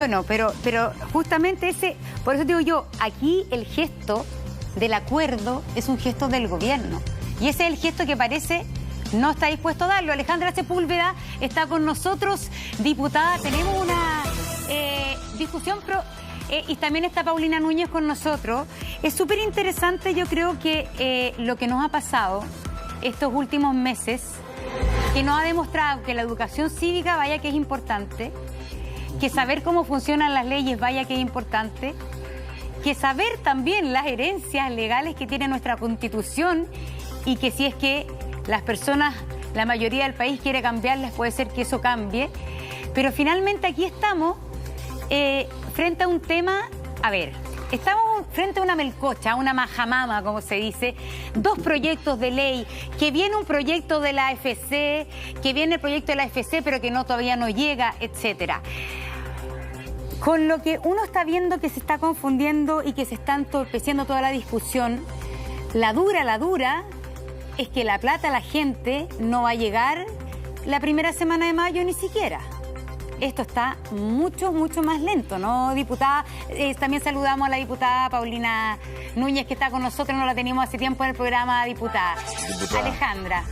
Bueno, pero justamente por eso digo yo, aquí el gesto del acuerdo es un gesto del gobierno. Y ese es el gesto que parece no está dispuesto a darlo. Alejandra Sepúlveda está con nosotros, diputada. Tenemos una discusión, y también está Paulina Núñez con nosotros. Es súper interesante, yo creo que lo que nos ha pasado estos últimos meses, que nos ha demostrado que la educación cívica, vaya que es importante, que saber cómo funcionan las leyes, vaya que es importante, que saber también las herencias legales que tiene nuestra Constitución y que si es que las personas, la mayoría del país quiere cambiarlas, puede ser que eso cambie. Pero finalmente aquí estamos frente a un tema, estamos frente a una melcocha, una majamama, como se dice, dos proyectos de ley, que viene un proyecto de la AFC, que viene el proyecto de la AFC, pero que todavía no llega, etcétera. Con lo que uno está viendo que se está confundiendo y que se está entorpeciendo toda la discusión, la dura es que la plata a la gente no va a llegar la primera semana de mayo ni siquiera. Esto está mucho más lento, ¿no, diputada? También saludamos a la diputada Paulina Núñez, que está con nosotros, no la teníamos hace tiempo en el programa, diputada. Alejandra.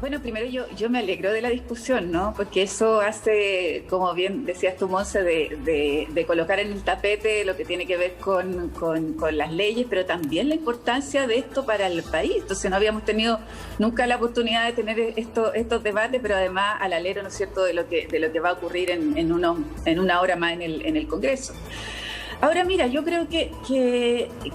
Bueno, primero yo me alegro de la discusión, ¿no? Porque eso hace, como bien decías tú, Monse, de colocar en el tapete lo que tiene que ver con las leyes, pero también la importancia de esto para el país. Entonces no habíamos tenido nunca la oportunidad de tener estos debates, pero además al alero, ¿no es cierto?, de lo que va a ocurrir en una hora más en el Congreso. Ahora, mira, yo creo que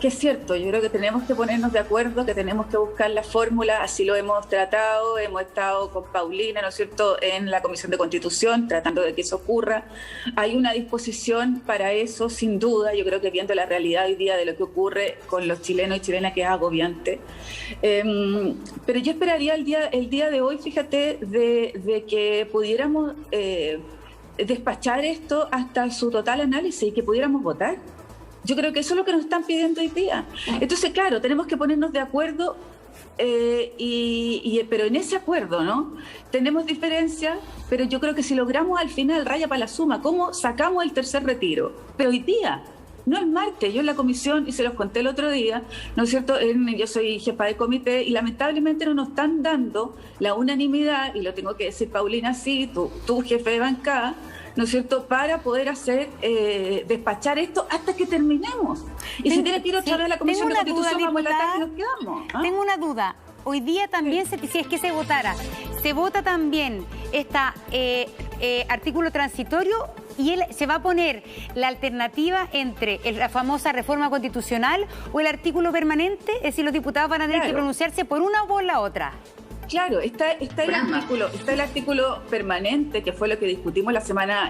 es cierto, yo creo que tenemos que ponernos de acuerdo, que tenemos que buscar la fórmula, así lo hemos tratado, hemos estado con Paulina, ¿no es cierto?, en la Comisión de Constitución, tratando de que eso ocurra. Hay una disposición para eso, sin duda, yo creo que viendo la realidad hoy día de lo que ocurre con los chilenos y chilenas, que es agobiante. Pero yo esperaría el día de hoy, fíjate, de que pudiéramos despachar esto hasta su total análisis y que pudiéramos votar. Yo creo que eso es lo que nos están pidiendo hoy día. Entonces, claro, tenemos que ponernos de acuerdo, pero en ese acuerdo, ¿no? Tenemos diferencias, pero yo creo que si logramos al final raya para la suma, ¿cómo sacamos el tercer retiro? Pero hoy día, no el martes. Yo en la comisión, y se los conté el otro día, ¿no es cierto?, yo soy jefa de comité y lamentablemente no nos están dando la unanimidad, y lo tengo que decir, Paulina, sí, tú jefe de bancada, ¿no es cierto?, para poder despachar esto hasta que terminemos. Y si tiene que ir otra vez a la Comisión de Constitución, vamos a la tarde y nos quedamos. Tengo una duda. Hoy día también, si es que se votara, se vota también artículo transitorio, y se va a poner la alternativa entre la famosa reforma constitucional o el artículo permanente, es decir, los diputados van a tener que pronunciarse por una o por la otra. Claro, está el artículo permanente, que fue lo que discutimos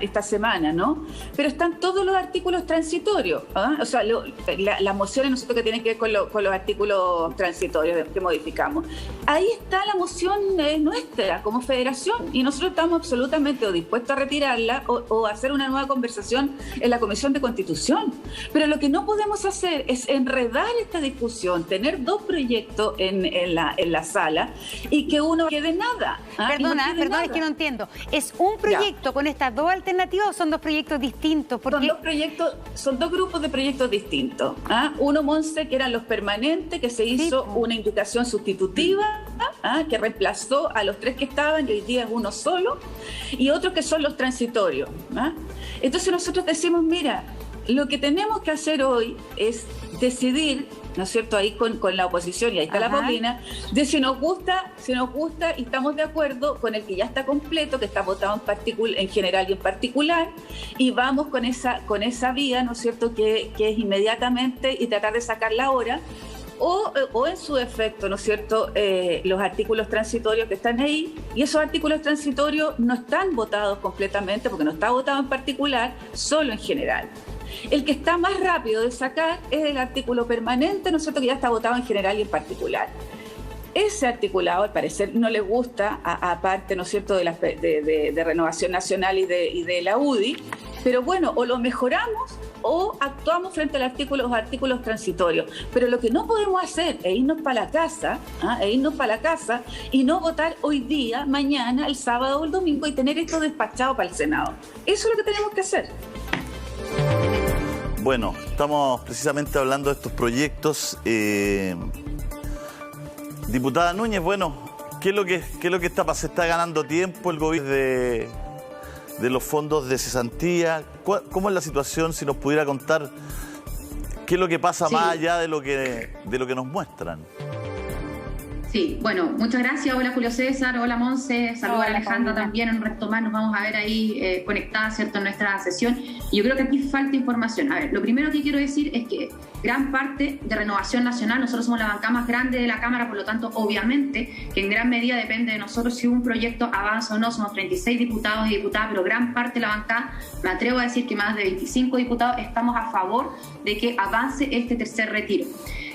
esta semana, ¿no? Pero están todos los artículos transitorios, ¿ah? O sea, las mociones nosotros que tienen que ver con los artículos transitorios que modificamos. Ahí está la moción nuestra como federación, y nosotros estamos absolutamente o dispuestos a retirarla o hacer una nueva conversación en la Comisión de Constitución. Pero lo que no podemos hacer es enredar esta discusión, tener dos proyectos en la sala y que uno quede nada. Perdona, es que no entiendo. ¿Es un proyecto con estas dos alternativas o son dos proyectos distintos? Porque Son dos grupos de proyectos distintos. Uno, Monse, que eran los permanentes, que se hizo una indicación sustitutiva, que reemplazó a los tres que estaban y hoy día es uno solo, y otros que son los transitorios. Entonces nosotros decimos, mira, lo que tenemos que hacer hoy es decidir, ¿no es cierto?, ahí con la oposición, y ahí está la Paulina, de si nos gusta y estamos de acuerdo con el que ya está completo, que está votado en general y en particular, y vamos con esa vía, ¿no es cierto?, que es inmediatamente, y tratar de sacarla ahora, o en su efecto, ¿no es cierto?, los artículos transitorios que están ahí, y esos artículos transitorios no están votados completamente, porque no está votado en particular, solo en general. El que está más rápido de sacar es el artículo permanente, ¿no es cierto?, que ya está votado en general y en particular. Ese articulado, al parecer, no le gusta, aparte, ¿no es cierto?, de Renovación Nacional y de la UDI, Pero bueno, o lo mejoramos o actuamos frente a los artículos transitorios. Pero lo que no podemos hacer es irnos para la casa, y no votar hoy día, mañana, el sábado o el domingo y tener esto despachado para el Senado. Eso es lo que tenemos que hacer. Bueno, estamos precisamente hablando de estos proyectos. Diputada Núñez, bueno, ¿qué es lo que está pasando? ¿Se está ganando tiempo el gobierno de los fondos de cesantía? ¿Cómo es la situación? Si nos pudiera contar qué es lo que pasa más allá de lo que nos muestran. Sí, bueno, muchas gracias. Hola Julio César, hola Monse, saludos a Alejandra también. En un resto más nos vamos a ver ahí conectadas, ¿cierto?, en nuestra sesión. Y yo creo que aquí falta información. A ver, lo primero que quiero decir es que gran parte de Renovación Nacional, nosotros somos la bancada más grande de la Cámara, por lo tanto, obviamente, que en gran medida depende de nosotros si un proyecto avanza o no. Somos 36 diputados y diputadas, pero gran parte de la bancada, me atrevo a decir que más de 25 diputados, estamos a favor de que avance este tercer retiro.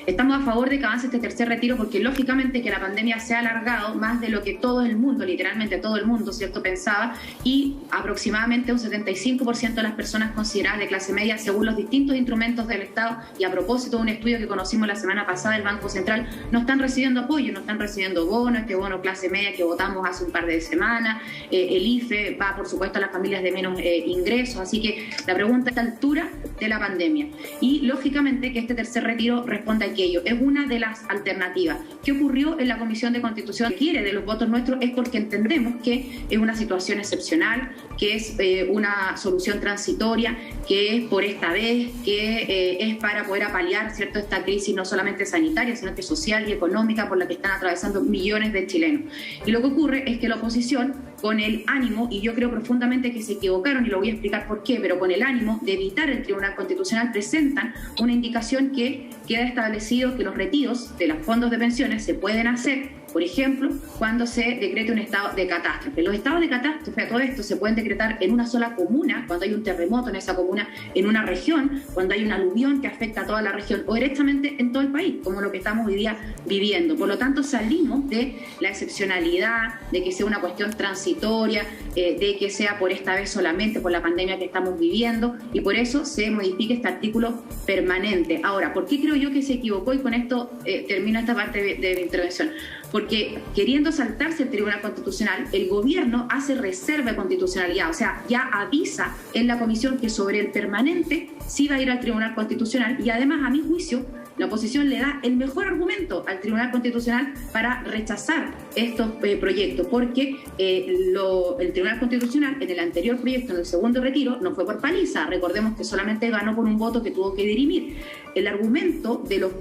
Estamos a favor de que avance este tercer retiro porque, lógicamente, que la pandemia se ha alargado más de lo que todo el mundo, literalmente todo el mundo, ¿cierto?, pensaba, y aproximadamente un 75% de las personas consideradas de clase media, según los distintos instrumentos del Estado, y a propósito de un estudio que conocimos la semana pasada del Banco Central, no están recibiendo apoyo, no están recibiendo bono, este bono clase media que votamos hace un par de semanas, el IFE va, por supuesto, a las familias de menos ingresos, así que la pregunta es a esta altura de la pandemia. Y, lógicamente, que este tercer retiro responde a aquello. Es una de las alternativas. ¿Qué ocurrió en la Comisión de Constitución? Que quiere de los votos nuestros es porque entendemos que es una situación excepcional, que es una solución transitoria, que es por esta vez, que es para poder apalear, ¿cierto?, esta crisis no solamente sanitaria, sino que social y económica por la que están atravesando millones de chilenos. Y lo que ocurre es que la oposición, con el ánimo, y yo creo profundamente que se equivocaron, y lo voy a explicar por qué, pero con el ánimo de evitar el Tribunal Constitucional, presentan una indicación que queda establecido que los retiros de los fondos de pensiones se pueden hacer, por ejemplo, cuando se decrete un estado de catástrofe. Los estados de catástrofe, a todo esto, se pueden decretar en una sola comuna, cuando hay un terremoto en esa comuna, en una región, cuando hay un aluvión que afecta a toda la región, o directamente en todo el país, como lo que estamos hoy día viviendo. Por lo tanto, salimos de la excepcionalidad, de que sea una cuestión transitoria, de que sea por esta vez solamente por la pandemia que estamos viviendo, y por eso se modifica este artículo permanente. Ahora, ¿por qué creo yo que se equivocó? Y con esto termino esta parte de mi intervención. Porque queriendo saltarse el Tribunal Constitucional, el gobierno hace reserva de constitucionalidad, o sea, ya avisa en la comisión que sobre el permanente sí va a ir al Tribunal Constitucional, y además, a mi juicio, la oposición le da el mejor argumento al Tribunal Constitucional para rechazar estos proyectos, porque el Tribunal Constitucional en el anterior proyecto, en el segundo retiro, no fue por paliza. Recordemos que solamente ganó por un voto que tuvo que dirimir. El argumento de los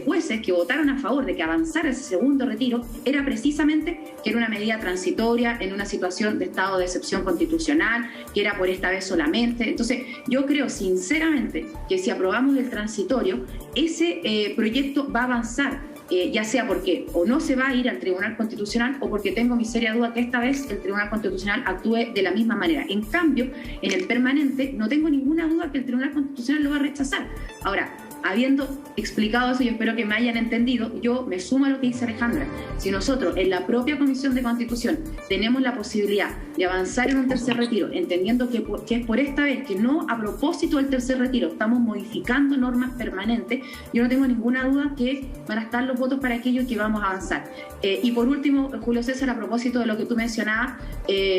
jueces que votaron a favor de que avanzara ese segundo retiro era precisamente que era una medida transitoria en una situación de estado de excepción constitucional, que era por esta vez solamente. Entonces, yo creo sinceramente que si aprobamos el transitorio, ese proyecto va a avanzar, ya sea porque o no se va a ir al Tribunal Constitucional o porque tengo mi seria duda que esta vez el Tribunal Constitucional actúe de la misma manera. En cambio, en el permanente no tengo ninguna duda que el Tribunal Constitucional lo va a rechazar. Ahora, habiendo explicado eso, yo espero que me hayan entendido, yo me sumo a lo que dice Alejandra. Si nosotros en la propia Comisión de Constitución tenemos la posibilidad de avanzar en un tercer retiro, entendiendo que es por esta vez que no a propósito del tercer retiro estamos modificando normas permanentes, yo no tengo ninguna duda que van a estar los votos para aquello que vamos a avanzar. Y por último, Julio César, a propósito de lo que tú mencionabas,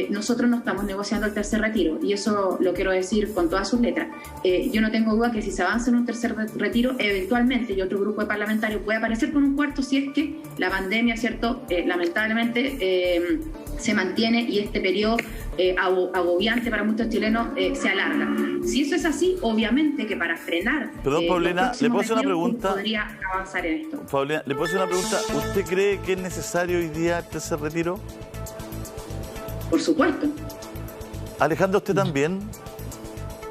nosotros no estamos negociando el tercer retiro, y eso lo quiero decir con todas sus letras. Yo no tengo duda que si se avanza en un tercer retiro, eventualmente, y otro grupo de parlamentarios puede aparecer con un cuarto si es que la pandemia, ¿cierto?, lamentablemente se mantiene y este periodo agobiante para muchos chilenos se alarga. Si eso es así, obviamente que para frenar... Perdón, Paulina, ¿le puedo hacer una pregunta? Podría avanzar en esto. Paulina, ¿le puedo hacer una pregunta? ¿Usted cree que es necesario hoy día el tercer retiro? Por supuesto. Alejandro, ¿usted también?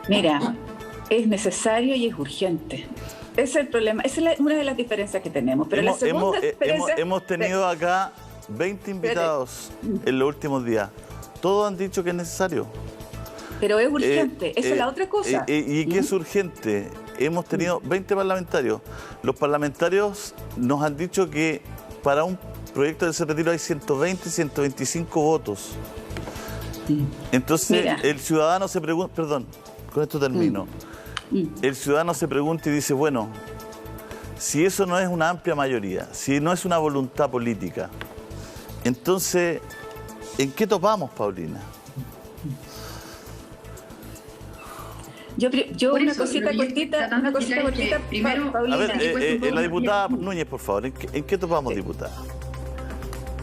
Mira, es necesario y es urgente. Ese es el problema, esa es una de las diferencias que tenemos. Pero hemos tenido acá 20 invitados en los últimos días. Todos han dicho que es necesario. Pero es urgente, esa es la otra cosa. ¿Y qué es urgente? Hemos tenido 20 parlamentarios. Los parlamentarios nos han dicho que para un proyecto de ese retiro hay 120, 125 votos. Entonces, mira, el ciudadano se pregunta, perdón, con esto termino. El ciudadano se pregunta y dice, bueno, si eso no es una amplia mayoría, si no es una voluntad política, entonces, ¿en qué topamos, Paulina? Yo una cosita cortita, primero, Paulina. A ver, la diputada Núñez, por favor, ¿en qué topamos, diputada?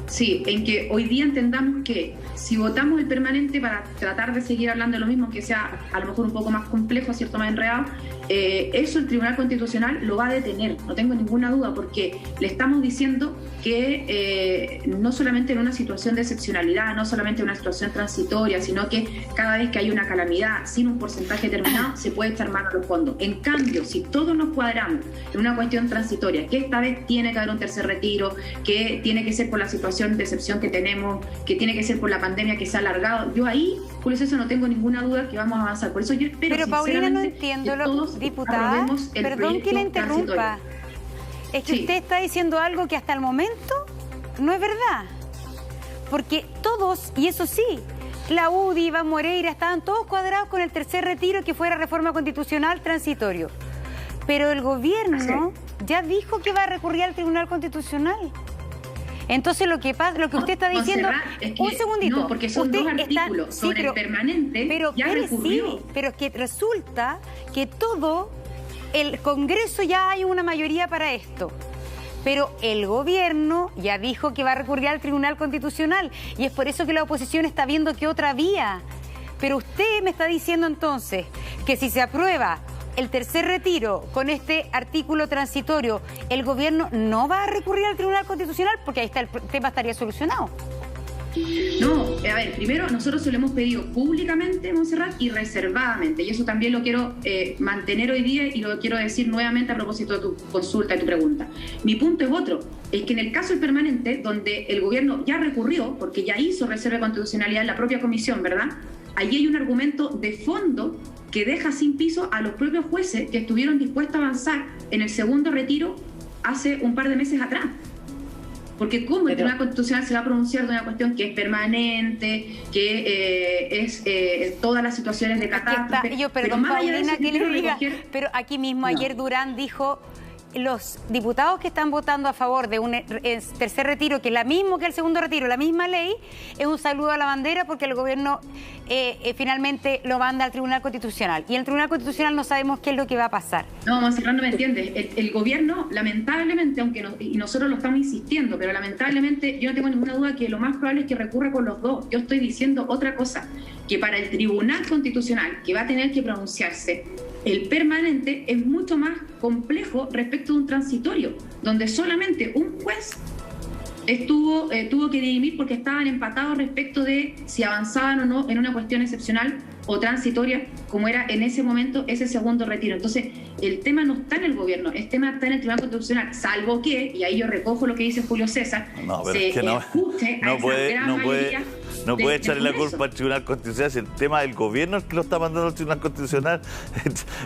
Sí, en que hoy día entendamos que si votamos el permanente para tratar de seguir hablando de lo mismo, que sea a lo mejor un poco más complejo, ¿cierto?, más enredado, eso el Tribunal Constitucional lo va a detener, no tengo ninguna duda, porque le estamos diciendo que no solamente en una situación de excepcionalidad, no solamente en una situación transitoria, sino que cada vez que hay una calamidad sin un porcentaje determinado, se puede echar mano a los fondos. En cambio, si todos nos cuadramos en una cuestión transitoria, que esta vez tiene que haber un tercer retiro, que tiene que ser por la situación de excepción que tenemos, que tiene que ser por la pandemia que se ha alargado, yo ahí, por eso no tengo ninguna duda que vamos a avanzar. Por eso yo espero, pero Paulina, no entiendo, diputada, perdón que le interrumpa. Es que usted está diciendo algo que hasta el momento no es verdad. Porque todos, y eso sí, la UDI, Iván Moreira, estaban todos cuadrados con el tercer retiro, que fuera reforma constitucional transitorio. Pero el gobierno ya dijo que va a recurrir al Tribunal Constitucional. Entonces lo que usted está diciendo, es que, un segundito, no, porque son dos artículos sobre el permanente, pero ya recurrió. Sí, pero es que resulta que todo el Congreso ya hay una mayoría para esto. Pero el gobierno ya dijo que va a recurrir al Tribunal Constitucional y es por eso que la oposición está viendo que otra vía. Pero usted me está diciendo entonces que si se aprueba el tercer retiro con este artículo transitorio, el gobierno no va a recurrir al Tribunal Constitucional porque ahí está el tema estaría solucionado. No, a ver, primero nosotros se lo hemos pedido públicamente, Montserrat, y reservadamente, y eso también lo quiero mantener hoy día y lo quiero decir nuevamente a propósito de tu consulta y tu pregunta. Mi punto es otro, es que en el caso del permanente, donde el gobierno ya recurrió, porque ya hizo reserva de constitucionalidad en la propia comisión, ¿verdad? Allí hay un argumento de fondo que deja sin piso a los propios jueces que estuvieron dispuestos a avanzar en el segundo retiro hace un par de meses atrás. Porque ¿cómo el Tribunal Constitucional se va a pronunciar de una cuestión que es permanente, que es todas las situaciones de catástrofe? Perdón, Paulina, que le diga, pero aquí mismo ayer Durán dijo, los diputados que están votando a favor de un tercer retiro, que es la misma que el segundo retiro, la misma ley, es un saludo a la bandera porque el gobierno finalmente lo manda al Tribunal Constitucional. Y en el Tribunal Constitucional no sabemos qué es lo que va a pasar. No, Monserrat, no me entiendes. El gobierno, lamentablemente, y nosotros lo estamos insistiendo, pero lamentablemente yo no tengo ninguna duda que lo más probable es que recurra con los dos. Yo estoy diciendo otra cosa, que para el Tribunal Constitucional, que va a tener que pronunciarse, el permanente es mucho más complejo respecto de un transitorio, donde solamente un juez tuvo que dirimir porque estaban empatados respecto de si avanzaban o no en una cuestión excepcional o transitoria, como era en ese momento ese segundo retiro. Entonces, el tema no está en el gobierno, el tema está en el Tribunal Constitucional, salvo que, y ahí yo recojo lo que dice Julio César, se escuche a esa gran mayoría. No puede echarle la culpa al Tribunal Constitucional si el tema del gobierno es que lo está mandando al Tribunal Constitucional.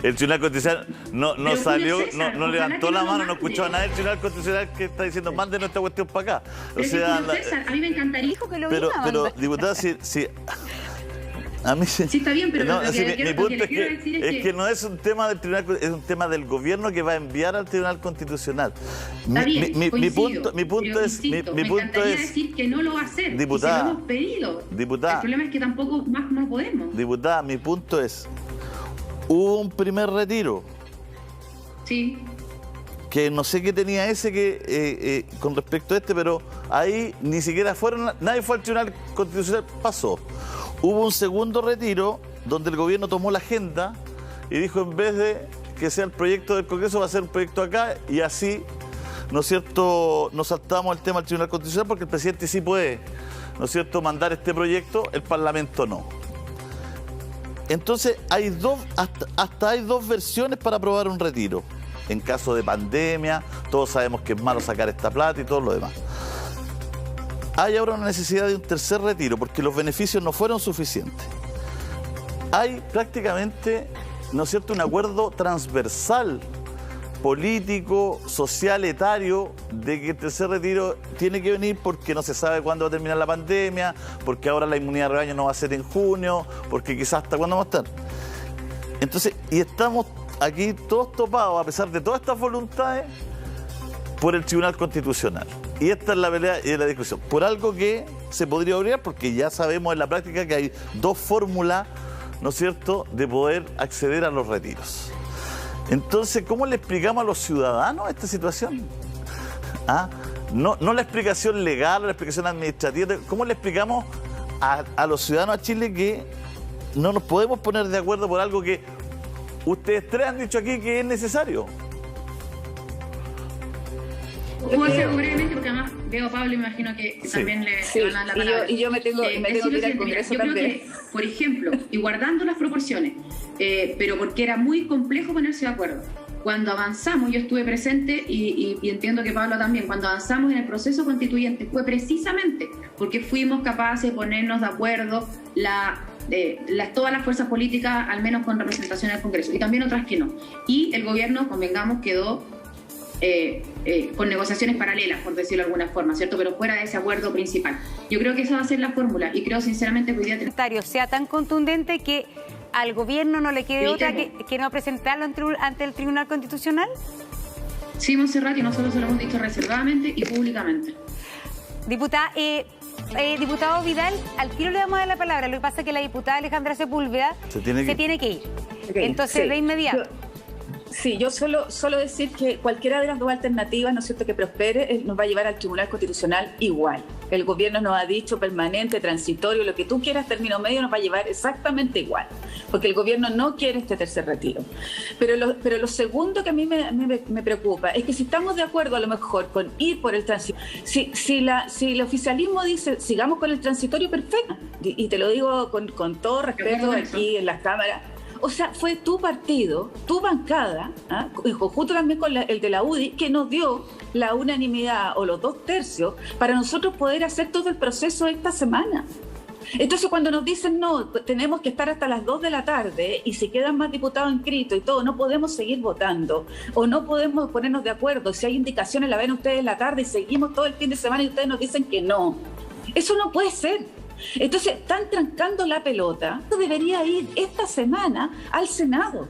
El Tribunal Constitucional no salió, César, no levantó la mano, no escuchó a nadie del Tribunal Constitucional que está diciendo mande nuestra cuestión para acá. O sea, César, a mí me encantaría que lo pero diputada, si a mí sí está bien, pero mi punto es que no es un tema del tribunal, es un tema del gobierno que va a enviar al Tribunal Constitucional. Mi punto es decir que no lo va a hacer. Diputada, y se lo hemos pedido. Diputada, el problema es que tampoco más no podemos. Diputada, mi punto es, hubo un primer retiro. Sí. Que no sé qué tenía ese que con respecto a este, pero ahí ni siquiera nadie fue al Tribunal Constitucional, pasó. Hubo un segundo retiro donde el gobierno tomó la agenda y dijo, en vez de que sea el proyecto del Congreso, va a ser un proyecto acá, y así, ¿no es cierto?, nos saltamos el tema del Tribunal Constitucional porque el presidente sí puede, ¿no es cierto?, mandar este proyecto, el Parlamento no. Entonces, hasta hay dos versiones para aprobar un retiro. En caso de pandemia, todos sabemos que es malo sacar esta plata y todo lo demás. Hay ahora una necesidad de un tercer retiro porque los beneficios no fueron suficientes. Hay prácticamente, ¿no es cierto?, un acuerdo transversal, político, social, etario, de que el tercer retiro tiene que venir porque no se sabe cuándo va a terminar la pandemia, porque ahora la inmunidad de rebaño no va a ser en junio, porque quizás hasta cuándo va a estar. Entonces, y estamos aquí todos topados, a pesar de todas estas voluntades, por el Tribunal Constitucional. Y esta es la pelea y la discusión. Por algo que se podría obviar, porque ya sabemos en la práctica que hay dos fórmulas, ¿no es cierto?, de poder acceder a los retiros. Entonces, ¿cómo le explicamos a los ciudadanos esta situación? ¿Ah? No la explicación legal, la explicación administrativa. ¿Cómo le explicamos a los ciudadanos a Chile que no nos podemos poner de acuerdo por algo que ustedes tres han dicho aquí que es necesario? Puedo hacer brevemente porque además veo a Pablo y me imagino que también le van a dar la palabra. Y yo me tengo que ir al Congreso también. Creo que, por ejemplo, y guardando las proporciones, pero porque era muy complejo ponerse de acuerdo. Cuando avanzamos, yo estuve presente y entiendo que Pablo también, cuando avanzamos en el proceso constituyente fue precisamente porque fuimos capaces de ponernos de acuerdo todas las fuerzas políticas, al menos con representación en el Congreso, y también otras que no. Y el gobierno, convengamos, quedó con negociaciones paralelas, por decirlo de alguna forma, ¿cierto? Pero fuera de ese acuerdo principal. Yo creo que esa va a ser la fórmula y creo sinceramente que hoy día... sea tan contundente que al gobierno no le quede otra que no presentarlo ante el Tribunal Constitucional. Sí, Montserrat, y nosotros se lo hemos dicho reservadamente y públicamente. Diputado Vidal, al tiro le damos a dar la palabra. Lo que pasa es que la diputada Alejandra Sepúlveda se tiene que ir. Okay, entonces, de inmediato. Sí, yo solo decir que cualquiera de las dos alternativas, ¿no es cierto?, que prospere, nos va a llevar al Tribunal Constitucional igual. El gobierno nos ha dicho permanente, transitorio, lo que tú quieras, término medio, nos va a llevar exactamente igual, porque el gobierno no quiere este tercer retiro. Pero lo segundo que a mí me preocupa es que si estamos de acuerdo a lo mejor con ir por el transitorio, si el oficialismo dice sigamos con el transitorio, perfecto, y te lo digo con todo respeto aquí en las cámaras. O sea, fue tu partido, tu bancada, en conjunto también con el de la UDI, que nos dio la unanimidad o los 2/3 para nosotros poder hacer todo el proceso esta semana. Entonces, cuando nos dicen no, tenemos que estar hasta las 2 de la tarde y si quedan más diputados inscritos y todo, no podemos seguir votando o no podemos ponernos de acuerdo. Si hay indicaciones, la ven ustedes en la tarde y seguimos todo el fin de semana y ustedes nos dicen que no. Eso no puede ser. Entonces, están trancando la pelota. Debería ir esta semana al Senado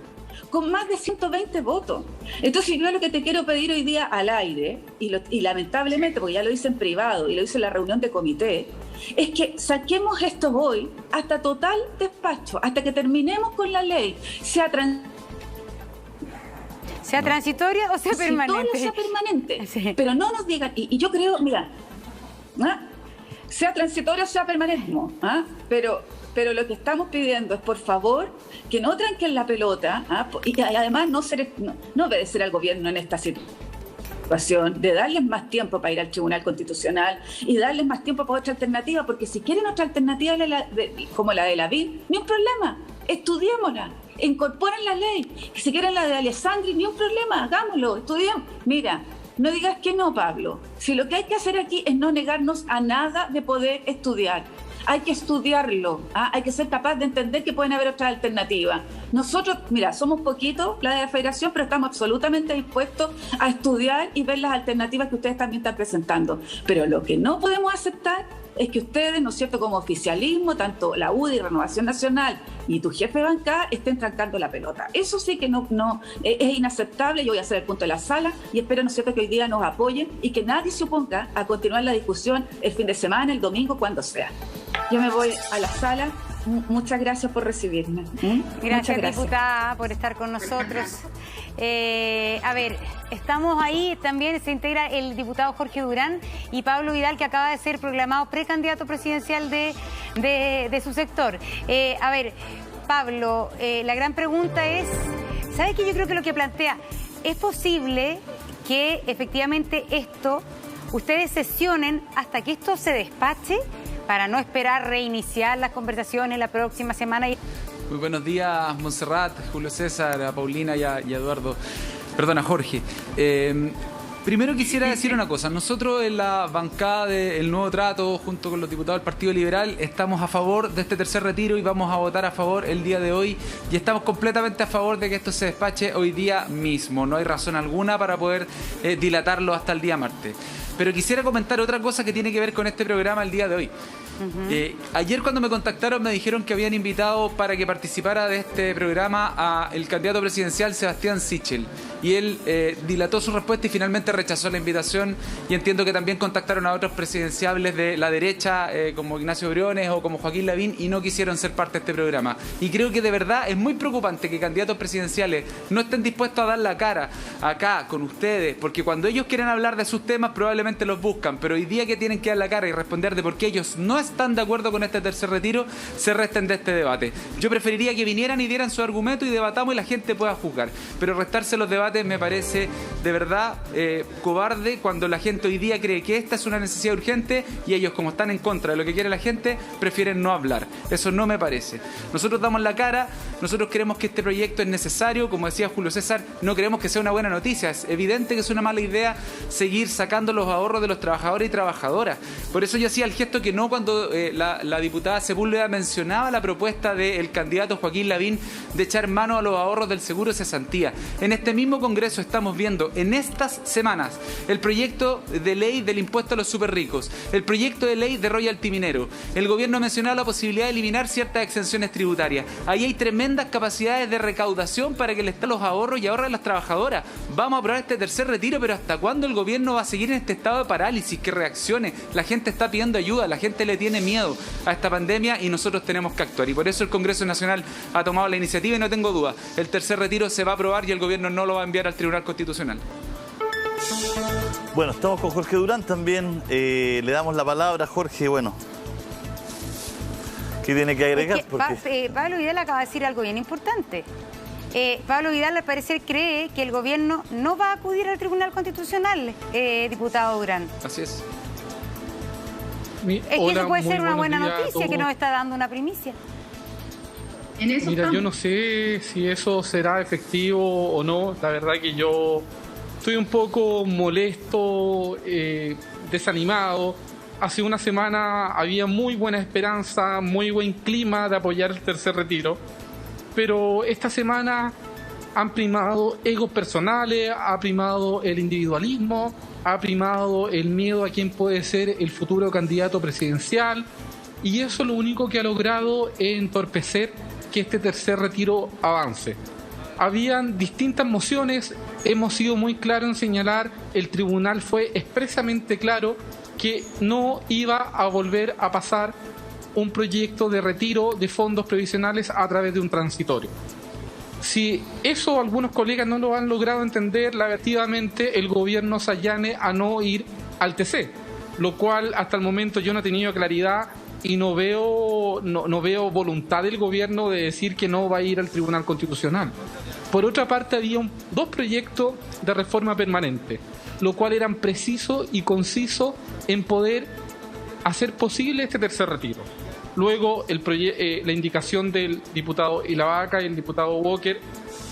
con más de 120 votos. Entonces, yo lo que te quiero pedir hoy día al aire, y lamentablemente, porque ya lo hice en privado y lo hice en la reunión de comité, es que saquemos esto hoy hasta total despacho, hasta que terminemos con la ley, sea transitoria o sea permanente. Sea permanente. Sí. Pero no nos digan, y yo creo, mira, sea transitorio o sea permanente, pero lo que estamos pidiendo es, por favor, que no tranquen la pelota, y además no obedecer al gobierno en esta situación, de darles más tiempo para ir al Tribunal Constitucional y darles más tiempo para otra alternativa, porque si quieren otra alternativa como la de Lavín, ni un problema, estudiémosla, incorporen la ley. Si quieren la de Alessandri, ni un problema, hagámoslo, estudiemos. Mira, no digas que no, Pablo. Si lo que hay que hacer aquí es no negarnos a nada de poder estudiar. Hay que estudiarlo, hay que ser capaz de entender que pueden haber otras alternativas. Nosotros, mira, somos poquitos, la de la Federación, pero estamos absolutamente dispuestos a estudiar y ver las alternativas que ustedes también están presentando. Pero lo que no podemos aceptar es que ustedes, ¿no es cierto?, como oficialismo, tanto la UDI, Renovación Nacional y tu jefe de bancada, estén trancando la pelota. Eso sí que no es inaceptable. Yo voy a hacer el punto de la sala y espero, ¿no es cierto?, que hoy día nos apoyen y que nadie se oponga a continuar la discusión el fin de semana, el domingo, cuando sea. Yo me voy a la sala. Muchas gracias por recibirme. Gracias, diputada, por estar con nosotros. A ver, estamos ahí, también se integra el diputado Jorge Durán y Pablo Vidal, que acaba de ser proclamado precandidato presidencial de su sector. A ver, Pablo, la gran pregunta es, ¿sabe qué? Yo creo que lo que plantea, ¿es posible que efectivamente ustedes sesionen hasta que esto se despache para no esperar reiniciar las conversaciones la próxima semana? Muy buenos días, Montserrat, Julio César, a Paulina y a Eduardo. Perdona, Jorge. Primero quisiera decir una cosa. Nosotros en la bancada del Nuevo Trato, junto con los diputados del Partido Liberal, estamos a favor de este tercer retiro y vamos a votar a favor el día de hoy. Y estamos completamente a favor de que esto se despache hoy día mismo. No hay razón alguna para poder dilatarlo hasta el día martes. Pero quisiera comentar otra cosa que tiene que ver con este programa el día de hoy. Ayer cuando me contactaron me dijeron que habían invitado para que participara de este programa a el candidato presidencial Sebastián Sichel, y él dilató su respuesta y finalmente rechazó la invitación, y entiendo que también contactaron a otros presidenciables de la derecha como Ignacio Briones o como Joaquín Lavín, y no quisieron ser parte de este programa. Y creo que de verdad es muy preocupante que candidatos presidenciales no estén dispuestos a dar la cara acá con ustedes, porque cuando ellos quieren hablar de sus temas probablemente los buscan, pero hoy día que tienen que dar la cara y responder de por qué ellos no están de acuerdo con este tercer retiro, se resten de este debate. Yo preferiría que vinieran y dieran su argumento y debatamos y la gente pueda juzgar, pero restarse los debates me parece de verdad cobarde cuando la gente hoy día cree que esta es una necesidad urgente y ellos, como están en contra de lo que quiere la gente, prefieren no hablar. Eso no me parece. Nosotros damos la cara, nosotros creemos que este proyecto es necesario, como decía Julio César, no creemos que sea una buena noticia, es evidente que es una mala idea seguir sacando los ahorros de los trabajadores y trabajadoras. Por eso yo hacía el gesto que no cuando la diputada Sepúlveda mencionaba la propuesta del candidato Joaquín Lavín de echar mano a los ahorros del seguro de cesantía. En este mismo Congreso estamos viendo en estas semanas el proyecto de ley del impuesto a los superricos, el proyecto de ley de royalty minero. El gobierno ha mencionado la posibilidad de eliminar ciertas exenciones tributarias. Ahí hay tremendas capacidades de recaudación para que le estén los ahorros y ahorren las trabajadoras. Vamos a aprobar este tercer retiro, pero ¿hasta cuándo el gobierno va a seguir en este estado de parálisis? Que reaccione. La gente está pidiendo ayuda, la gente le tiene miedo a esta pandemia y nosotros tenemos que actuar. Y por eso el Congreso Nacional ha tomado la iniciativa y no tengo duda, el tercer retiro se va a aprobar y el gobierno no lo va a enviar al Tribunal Constitucional. Bueno, estamos con Jorge Durán también. Le damos la palabra a Jorge. Bueno, ¿qué tiene que agregar? Pablo Vidal acaba de decir algo bien importante. Pablo Vidal al parecer cree que el gobierno no va a acudir al Tribunal Constitucional, diputado Durán. Así es. Es que eso puede ser una buena noticia que nos está dando una primicia. Mira, yo no sé si eso será efectivo o no. La verdad que yo estoy un poco molesto, desanimado. Hace una semana había muy buena esperanza, muy buen clima de apoyar el tercer retiro. Pero esta semana han primado egos personales, ha primado el individualismo, ha primado el miedo a quién puede ser el futuro candidato presidencial, y eso lo único que ha logrado es entorpecer que este tercer retiro avance. Habían distintas mociones, hemos sido muy claros en señalar, el tribunal fue expresamente claro que no iba a volver a pasar un proyecto de retiro de fondos previsionales a través de un transitorio. Si eso algunos colegas no lo han logrado entender, efectivamente el gobierno se allane a no ir al TC, lo cual hasta el momento yo no he tenido claridad y no veo voluntad del gobierno de decir que no va a ir al Tribunal Constitucional. Por otra parte, había dos proyectos de reforma permanente, lo cual eran precisos y concisos en poder hacer posible este tercer retiro. Luego, la indicación del diputado Ilavaca y el diputado Walker,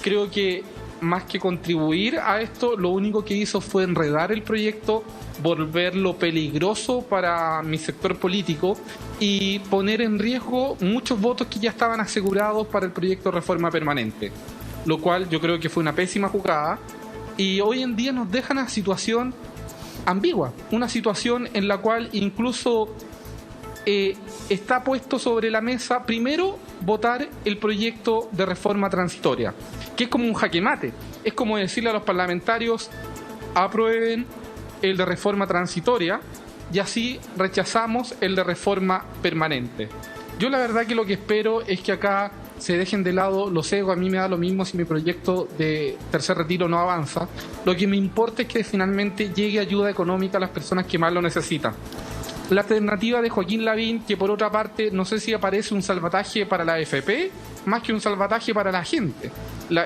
creo que más que contribuir a esto, lo único que hizo fue enredar el proyecto, volverlo peligroso para mi sector político y poner en riesgo muchos votos que ya estaban asegurados para el proyecto de reforma permanente, lo cual yo creo que fue una pésima jugada, y hoy en día nos deja una situación ambigua, una situación en la cual incluso está puesto sobre la mesa primero votar el proyecto de reforma transitoria, que es como un jaque mate, es como decirle a los parlamentarios aprueben el de reforma transitoria y así rechazamos el de reforma permanente. Yo la verdad que lo que espero es que acá se dejen de lado los egos. A mí me da lo mismo si mi proyecto de tercer retiro no avanza, lo que me importa es que finalmente llegue ayuda económica a las personas que más lo necesitan. La alternativa de Joaquín Lavín, que por otra parte no sé si aparece un salvataje para la AFP, más que un salvataje para la gente.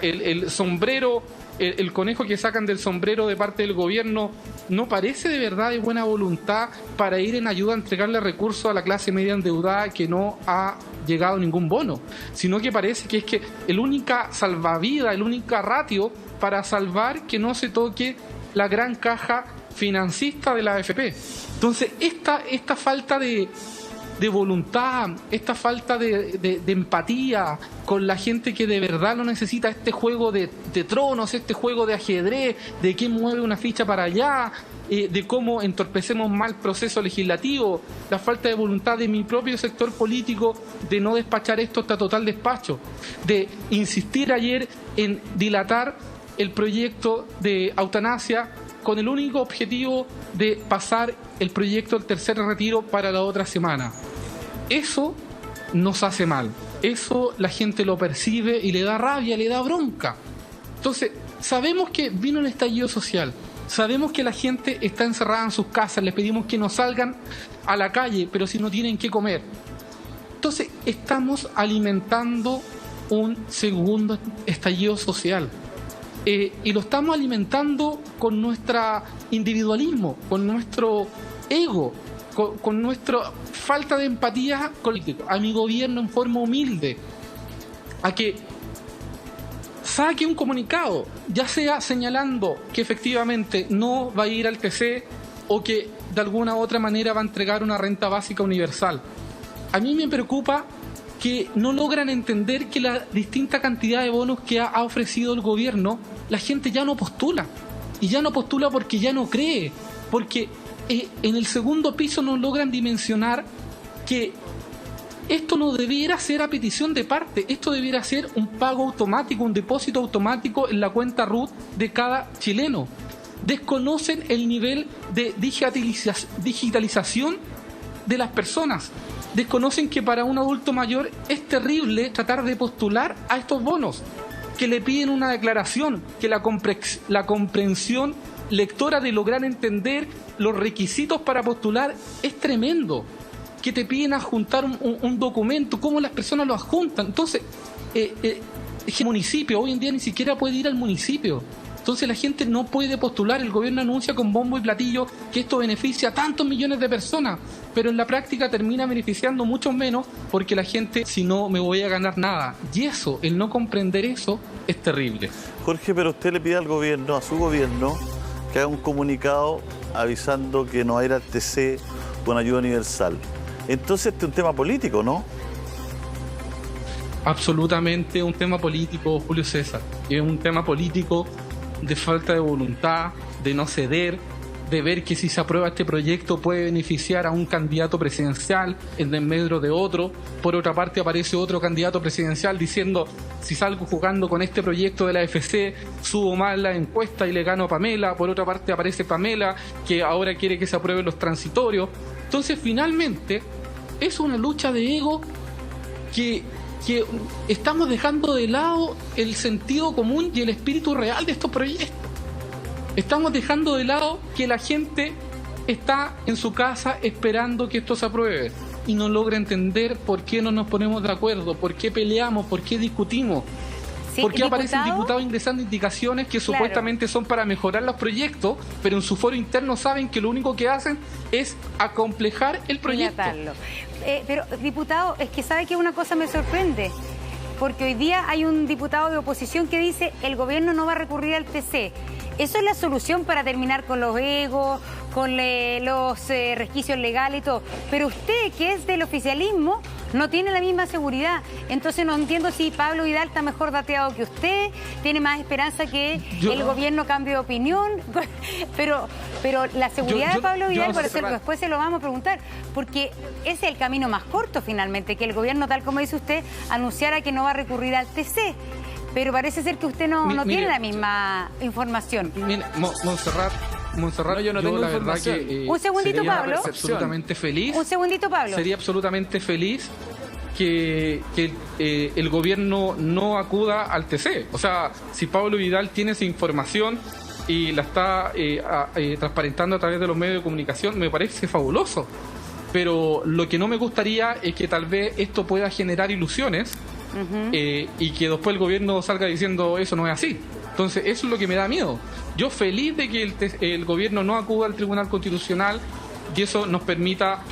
El sombrero, el conejo que sacan del sombrero de parte del gobierno, no parece de verdad de buena voluntad para ir en ayuda a entregarle recursos a la clase media endeudada que no ha llegado ningún bono, sino que parece que es que el única salvavidas, el única ratio para salvar que no se toque la gran caja financista de la AFP. Entonces, esta falta de voluntad, esta falta de empatía con la gente que de verdad lo necesita, este juego de tronos, este juego de ajedrez, de quién mueve una ficha para allá, de cómo entorpecemos mal el proceso legislativo, la falta de voluntad de mi propio sector político de no despachar esto hasta total despacho, de insistir ayer en dilatar el proyecto de eutanasia con el único objetivo de pasar el proyecto del tercer retiro para la otra semana. Eso nos hace mal, eso la gente lo percibe y le da rabia, le da bronca. Entonces, sabemos que vino el estallido social, sabemos que la gente está encerrada en sus casas, les pedimos que no salgan a la calle, pero si no tienen qué comer. Entonces, estamos alimentando un segundo estallido social. Y lo estamos alimentando con nuestro individualismo, con nuestro ego, con nuestra falta de empatía política. A mi gobierno en forma humilde, a que saque un comunicado, ya sea señalando que efectivamente no va a ir al TC o que de alguna u otra manera va a entregar una renta básica universal. A mí me preocupa que no logran entender que la distinta cantidad de bonos que ha ofrecido el gobierno, la gente ya no postula. Y ya no postula porque ya no cree. Porque en el segundo piso no logran dimensionar que esto no debiera ser a petición de parte. Esto debiera ser un pago automático, un depósito automático en la cuenta RUT de cada chileno. Desconocen el nivel de digitalización de las personas. Desconocen que para un adulto mayor es terrible tratar de postular a estos bonos, que le piden una declaración, que la comprensión lectora de lograr entender los requisitos para postular es tremendo, que te piden adjuntar un documento, cómo las personas lo adjuntan. Entonces, el municipio hoy en día ni siquiera puede ir al municipio. Entonces la gente no puede postular, el gobierno anuncia con bombo y platillo que esto beneficia a tantos millones de personas, pero en la práctica termina beneficiando mucho menos porque la gente, si no, me voy a ganar nada. Y eso, el no comprender eso, es terrible. Jorge, pero usted le pide al gobierno, a su gobierno, que haga un comunicado avisando que no va a ir al TC con ayuda universal. Entonces este es un tema político, ¿no? Absolutamente un tema político, Julio César. Es un tema político de falta de voluntad, de no ceder, de ver que si se aprueba este proyecto puede beneficiar a un candidato presidencial en desmedro de otro. Por otra parte aparece otro candidato presidencial diciendo: si salgo jugando con este proyecto de la AFC, subo más la encuesta y le gano a Pamela. Por otra parte aparece Pamela, que ahora quiere que se aprueben los transitorios. Entonces finalmente es una lucha de ego que estamos dejando de lado el sentido común y el espíritu real de estos proyectos. Estamos dejando de lado que la gente está en su casa esperando que esto se apruebe y no logra entender por qué no nos ponemos de acuerdo, por qué peleamos, por qué discutimos. Sí, ¿por qué aparecen diputados ingresando indicaciones que supuestamente son para mejorar los proyectos, pero en su foro interno saben que lo único que hacen es acomplejar el proyecto? Pero, diputado, es que sabe que una cosa me sorprende, porque hoy día hay un diputado de oposición que dice: el gobierno no va a recurrir al TC. ¿Eso es la solución para terminar con los egos, con los resquicios legales y todo? Pero usted, que es del oficialismo, no tiene la misma seguridad. Entonces no entiendo si Pablo Vidal está mejor dateado que usted, tiene más esperanza que el gobierno cambie de opinión. Pero la seguridad de Pablo Vidal, por eso después se lo vamos a preguntar, porque ese es el camino más corto finalmente, que el gobierno, tal como dice usted, anunciara que no va a recurrir al TC. Pero parece ser que usted no tiene la misma información. Mire, Montserrat, yo no tengo la información. Verdad que, un segundito, Pablo. Absolutamente feliz. Un segundito, Pablo. Sería absolutamente feliz que el gobierno no acuda al TC. O sea, si Pablo Vidal tiene esa información y la está transparentando a través de los medios de comunicación, me parece fabuloso. Pero lo que no me gustaría es que tal vez esto pueda generar ilusiones. Y que después el gobierno salga diciendo eso no es así. Entonces eso es lo que me da miedo. Yo feliz de que el gobierno no acuda al Tribunal Constitucional y eso nos permita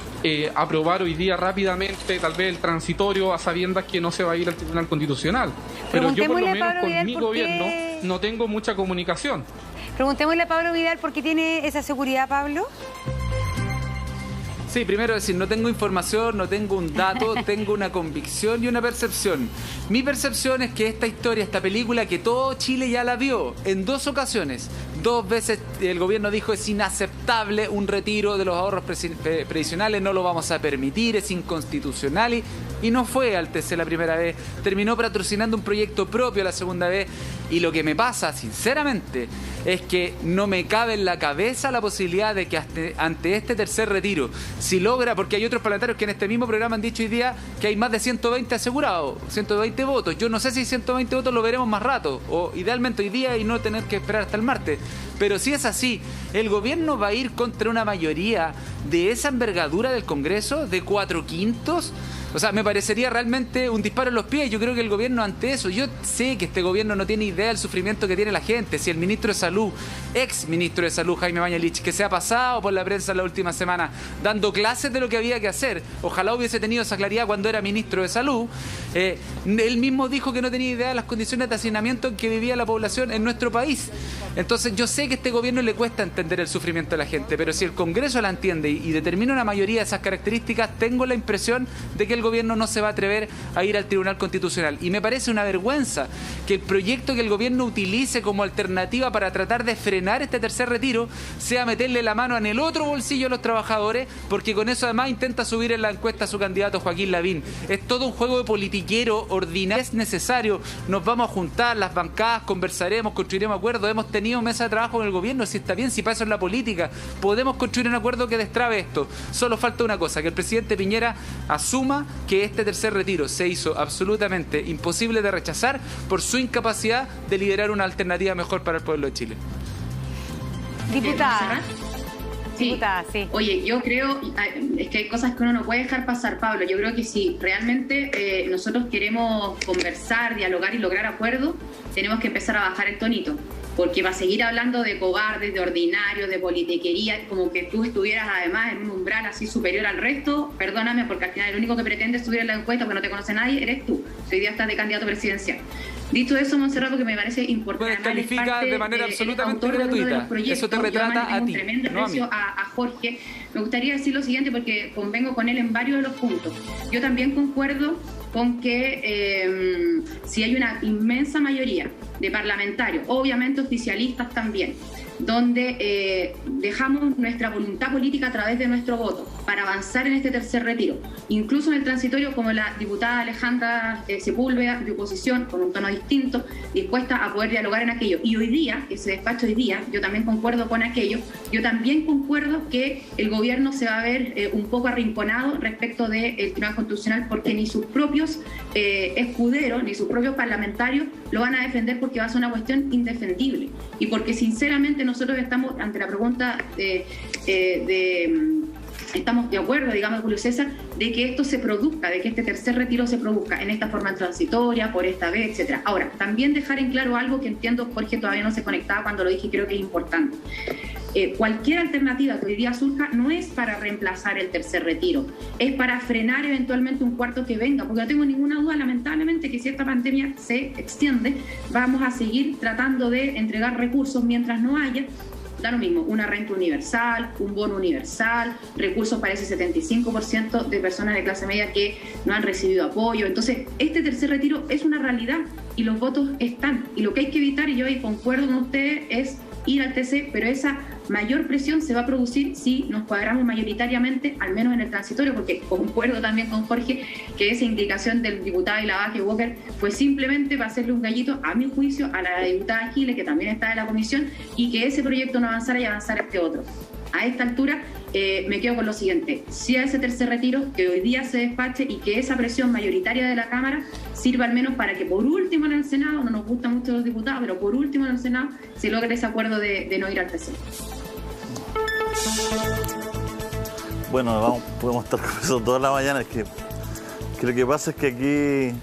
aprobar hoy día rápidamente tal vez el transitorio, a sabiendas que no se va a ir al Tribunal Constitucional. Pero yo por lo menos con mi gobierno no tengo mucha comunicación. Preguntémosle a Pablo Vidal por qué tiene esa seguridad, Pablo. Sí, primero decir, no tengo información, no tengo un dato, tengo una convicción y una percepción. Mi percepción es que esta historia, esta película que todo Chile ya la vio en 2 ocasiones. 2 veces el gobierno dijo es inaceptable un retiro de los ahorros previsionales, no lo vamos a permitir, es inconstitucional y no fue al TC la primera vez. Terminó patrocinando un proyecto propio la segunda vez y lo que me pasa, sinceramente, es que no me cabe en la cabeza la posibilidad de que ante este tercer retiro, si logra, porque hay otros parlamentarios que en este mismo programa han dicho hoy día que hay más de 120 asegurados, 120 votos. Yo no sé si 120 votos lo veremos más rato, o idealmente hoy día y no tener que esperar hasta el martes. Pero si es así, el gobierno va a ir contra una mayoría de esa envergadura del Congreso, de 4/5. O sea, me parecería realmente un disparo en los pies. Yo creo que el gobierno ante eso, yo sé que este gobierno no tiene idea del sufrimiento que tiene la gente. Si el ministro de Salud, ex ministro de Salud, Jaime Mañalich, que se ha pasado por la prensa la última semana dando clases de lo que había que hacer, ojalá hubiese tenido esa claridad cuando era ministro de Salud, él mismo dijo que no tenía idea de las condiciones de hacinamiento en que vivía la población en nuestro país. Entonces yo sé que a este gobierno le cuesta entender el sufrimiento de la gente, pero si el Congreso la entiende y determina una mayoría de esas características, tengo la impresión de que el gobierno no se va a atrever a ir al Tribunal Constitucional. Y me parece una vergüenza que el proyecto que el gobierno utilice como alternativa para tratar de frenar este tercer retiro sea meterle la mano en el otro bolsillo a los trabajadores, porque con eso además intenta subir en la encuesta a su candidato Joaquín Lavín. Es todo un juego de politiquero ordinario. Es necesario, nos vamos a juntar, las bancadas, conversaremos, construiremos acuerdos. Hemos tenido mesa de trabajo con el gobierno, si está bien, si para eso es la política. Podemos construir un acuerdo que destrabe esto. Solo falta una cosa, que el presidente Piñera asuma que este tercer retiro se hizo absolutamente imposible de rechazar por su incapacidad de liderar una alternativa mejor para el pueblo de Chile. Diputada. Sí. Diputada, sí. Oye, yo creo, es que hay cosas que uno no puede dejar pasar, Pablo. Yo creo que si realmente nosotros queremos conversar, dialogar y lograr acuerdos, tenemos que empezar a bajar el tonito. Porque va a seguir hablando de cobardes, de ordinarios, de politiquería, como que tú estuvieras además en un umbral así superior al resto, perdóname, porque al final el único que pretende subir en la encuesta porque no te conoce nadie eres tú. Hoy día estás de candidato presidencial. Dicho eso, Montserrat, porque me parece importante. Pues califica de manera absolutamente gratuita. Eso te retrata a ti. Tremendo aprecio a Jorge. Me gustaría decir lo siguiente, porque convengo con él en varios de los puntos. Yo también concuerdo con que si hay una inmensa mayoría de parlamentarios, obviamente oficialistas también, donde dejamos nuestra voluntad política a través de nuestro voto para avanzar en este tercer retiro, incluso en el transitorio, como la diputada Alejandra Sepúlveda, de oposición, con un tono distinto, dispuesta a poder dialogar en aquello. Y hoy día, ese despacho hoy día, yo también concuerdo con aquello, yo también concuerdo que el gobierno se va a ver un poco arrinconado respecto del Tribunal Constitucional, porque ni sus propios escuderos, ni sus propios parlamentarios lo van a defender, porque va a ser una cuestión indefendible. Y porque sinceramente nosotros estamos ante la pregunta estamos de acuerdo, digamos, Julio César, de que esto se produzca, de que este tercer retiro se produzca en esta forma transitoria, por esta vez, etcétera. Ahora, también dejar en claro algo que entiendo, Jorge todavía no se conectaba cuando lo dije y creo que es importante. Cualquier alternativa que hoy día surja no es para reemplazar el tercer retiro, es para frenar eventualmente un cuarto que venga, porque no tengo ninguna duda, lamentablemente, que si esta pandemia se extiende, vamos a seguir tratando de entregar recursos mientras no haya, da lo mismo, una renta universal, un bono universal, recursos para ese 75% de personas de clase media que no han recibido apoyo. Entonces, este tercer retiro es una realidad y los votos están. Y lo que hay que evitar, y yo ahí concuerdo con ustedes, es ir al TC, pero esa mayor presión se va a producir si nos cuadramos mayoritariamente, al menos en el transitorio, porque concuerdo también con Jorge que esa indicación del diputado Ilabaje Walker fue simplemente para hacerle un gallito, a mi juicio, a la diputada Giles, que también está en la comisión, y que ese proyecto no avanzara y avanzara este otro. A esta altura me quedo con lo siguiente: si a ese tercer retiro, que hoy día se despache y que esa presión mayoritaria de la Cámara sirva al menos para que por último en el Senado, no nos gustan mucho los diputados, pero por último en el Senado se logre ese acuerdo de no ir al TC. Bueno, podemos estar con eso toda la mañana. Es que lo que pasa es que aquí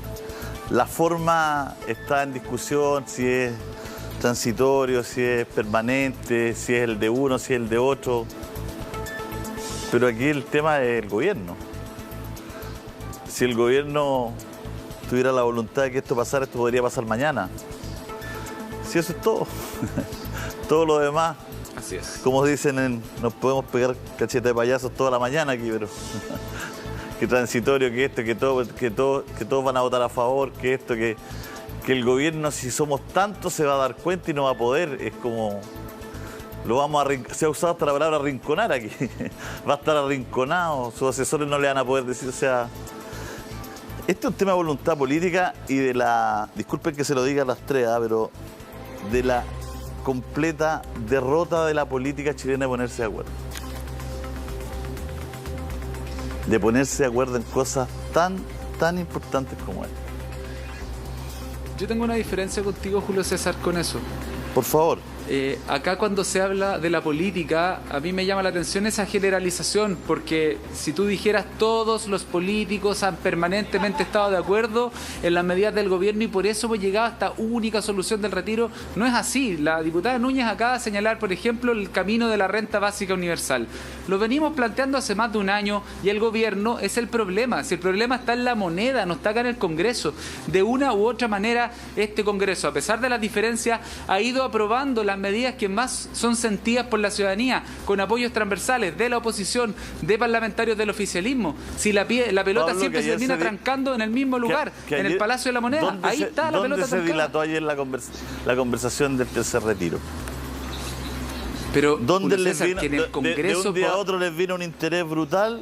la forma está en discusión, si es transitorio, si es permanente, si es el de uno, si es el de otro. Pero aquí el tema es el gobierno. Si el gobierno tuviera la voluntad de que esto pasara, esto podría pasar mañana. Si eso es todo. Todo lo demás, así es. Como dicen, nos podemos pegar cacheta de payasos toda la mañana aquí, pero que transitorio, que esto, que todos van a votar a favor, que esto, que el gobierno, si somos tantos, se va a dar cuenta y no va a poder. Es como, se ha usado hasta la palabra arrinconar aquí. Va a estar arrinconado, sus asesores no le van a poder decir, o sea, este es un tema de voluntad política y de disculpen que se lo diga a las tres, pero de la completa derrota de la política chilena de ponerse de acuerdo. De ponerse de acuerdo en cosas tan importantes como esta. Yo tengo una diferencia contigo, Julio César, con eso. Por favor. Acá cuando se habla de la política, a mí me llama la atención esa generalización, porque si tú dijeras todos los políticos han permanentemente estado de acuerdo en las medidas del gobierno y por eso hemos llegado a esta única solución del retiro, no es así. La diputada Núñez acaba de señalar, por ejemplo, el camino de la renta básica universal. Lo venimos planteando hace más de un año y el gobierno es el problema. Si el problema está en la moneda, no está acá en el Congreso. De una u otra manera, este Congreso, a pesar de las diferencias, ha ido aprobando las medidas que más son sentidas por la ciudadanía, con apoyos transversales de la oposición, de parlamentarios del oficialismo. Si la pelota Pablo, siempre se termina trancando en el mismo lugar, en el Palacio de la Moneda, ahí está la pelota trancada. ¿Dónde se dilató ayer la conversación del tercer retiro? Pero ¿dónde César, les vino, que en el Congreso, de un día a otro les vino un interés brutal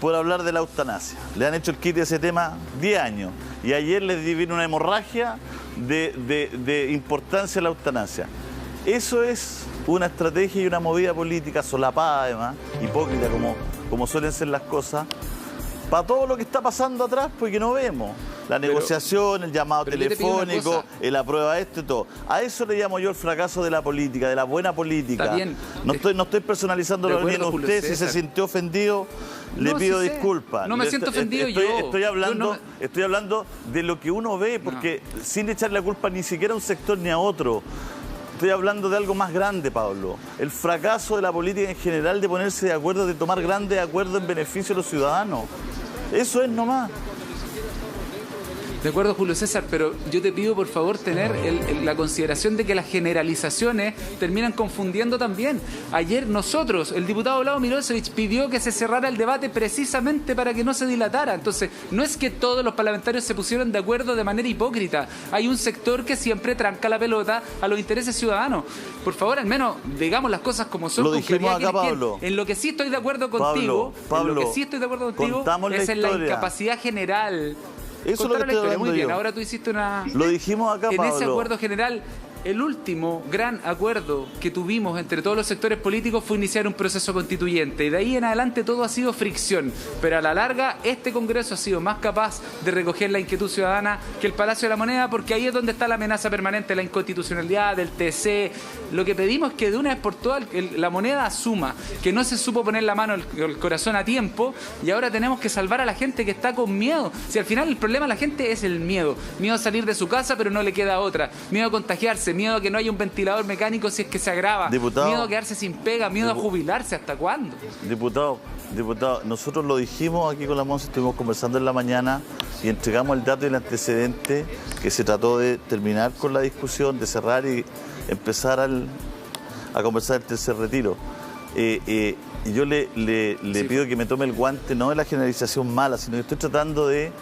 por hablar de la eutanasia? Le han hecho el quite de ese tema 10 años y ayer les vino una hemorragia de importancia a la eutanasia. Eso es una estrategia y una movida política solapada, además, hipócrita, como suelen ser las cosas, para todo lo que está pasando atrás, porque no vemos. La negociación, el llamado telefónico, el aprueba esto y todo. A eso le llamo yo el fracaso de la política, de la buena política. Está bien. No estoy personalizándolo bien a usted. Si se sintió ofendido, le pido disculpas. No me siento ofendido Estoy hablando de lo que uno ve, porque sin echarle la culpa ni siquiera a un sector ni a otro. Estoy hablando de algo más grande, Pablo. El fracaso de la política en general de ponerse de acuerdo, de tomar grandes acuerdos en beneficio de los ciudadanos. Eso es nomás. De acuerdo, Julio César, pero yo te pido por favor tener la consideración de que las generalizaciones terminan confundiendo también. Ayer nosotros, el diputado Vlado Milosevic pidió que se cerrara el debate precisamente para que no se dilatara. Entonces, no es que todos los parlamentarios se pusieron de acuerdo de manera hipócrita. Hay un sector que siempre tranca la pelota a los intereses ciudadanos. Por favor, al menos digamos las cosas como son. Lo dijimos acá, Pablo. En lo que sí estoy de acuerdo contigo, es en la incapacidad general. Eso es lo que estoy hablando. Muy bien, ahora tú hiciste una... Lo dijimos acá, Pablo. En ese acuerdo general, el último gran acuerdo que tuvimos entre todos los sectores políticos fue iniciar un proceso constituyente. Y de ahí en adelante todo ha sido fricción. Pero a la larga, este Congreso ha sido más capaz de recoger la inquietud ciudadana que el Palacio de la Moneda, porque ahí es donde está la amenaza permanente, la inconstitucionalidad del TC. Lo que pedimos es que de una vez por todas la Moneda asuma que no se supo poner la mano el corazón a tiempo y ahora tenemos que salvar a la gente que está con miedo. Si al final el problema de la gente es el miedo. Miedo a salir de su casa pero no le queda otra. Miedo a contagiarse. Miedo a que no haya un ventilador mecánico si es que se agrava. Diputado, miedo a quedarse sin pega, miedo a jubilarse. ¿Hasta cuándo? Diputado, nosotros lo dijimos aquí con la Monse, estuvimos conversando en la mañana y entregamos el dato y el antecedente que se trató de terminar con la discusión, de cerrar y empezar a conversar el tercer retiro. Y yo le pido que me tome el guante, no de la generalización mala, sino que estoy tratando de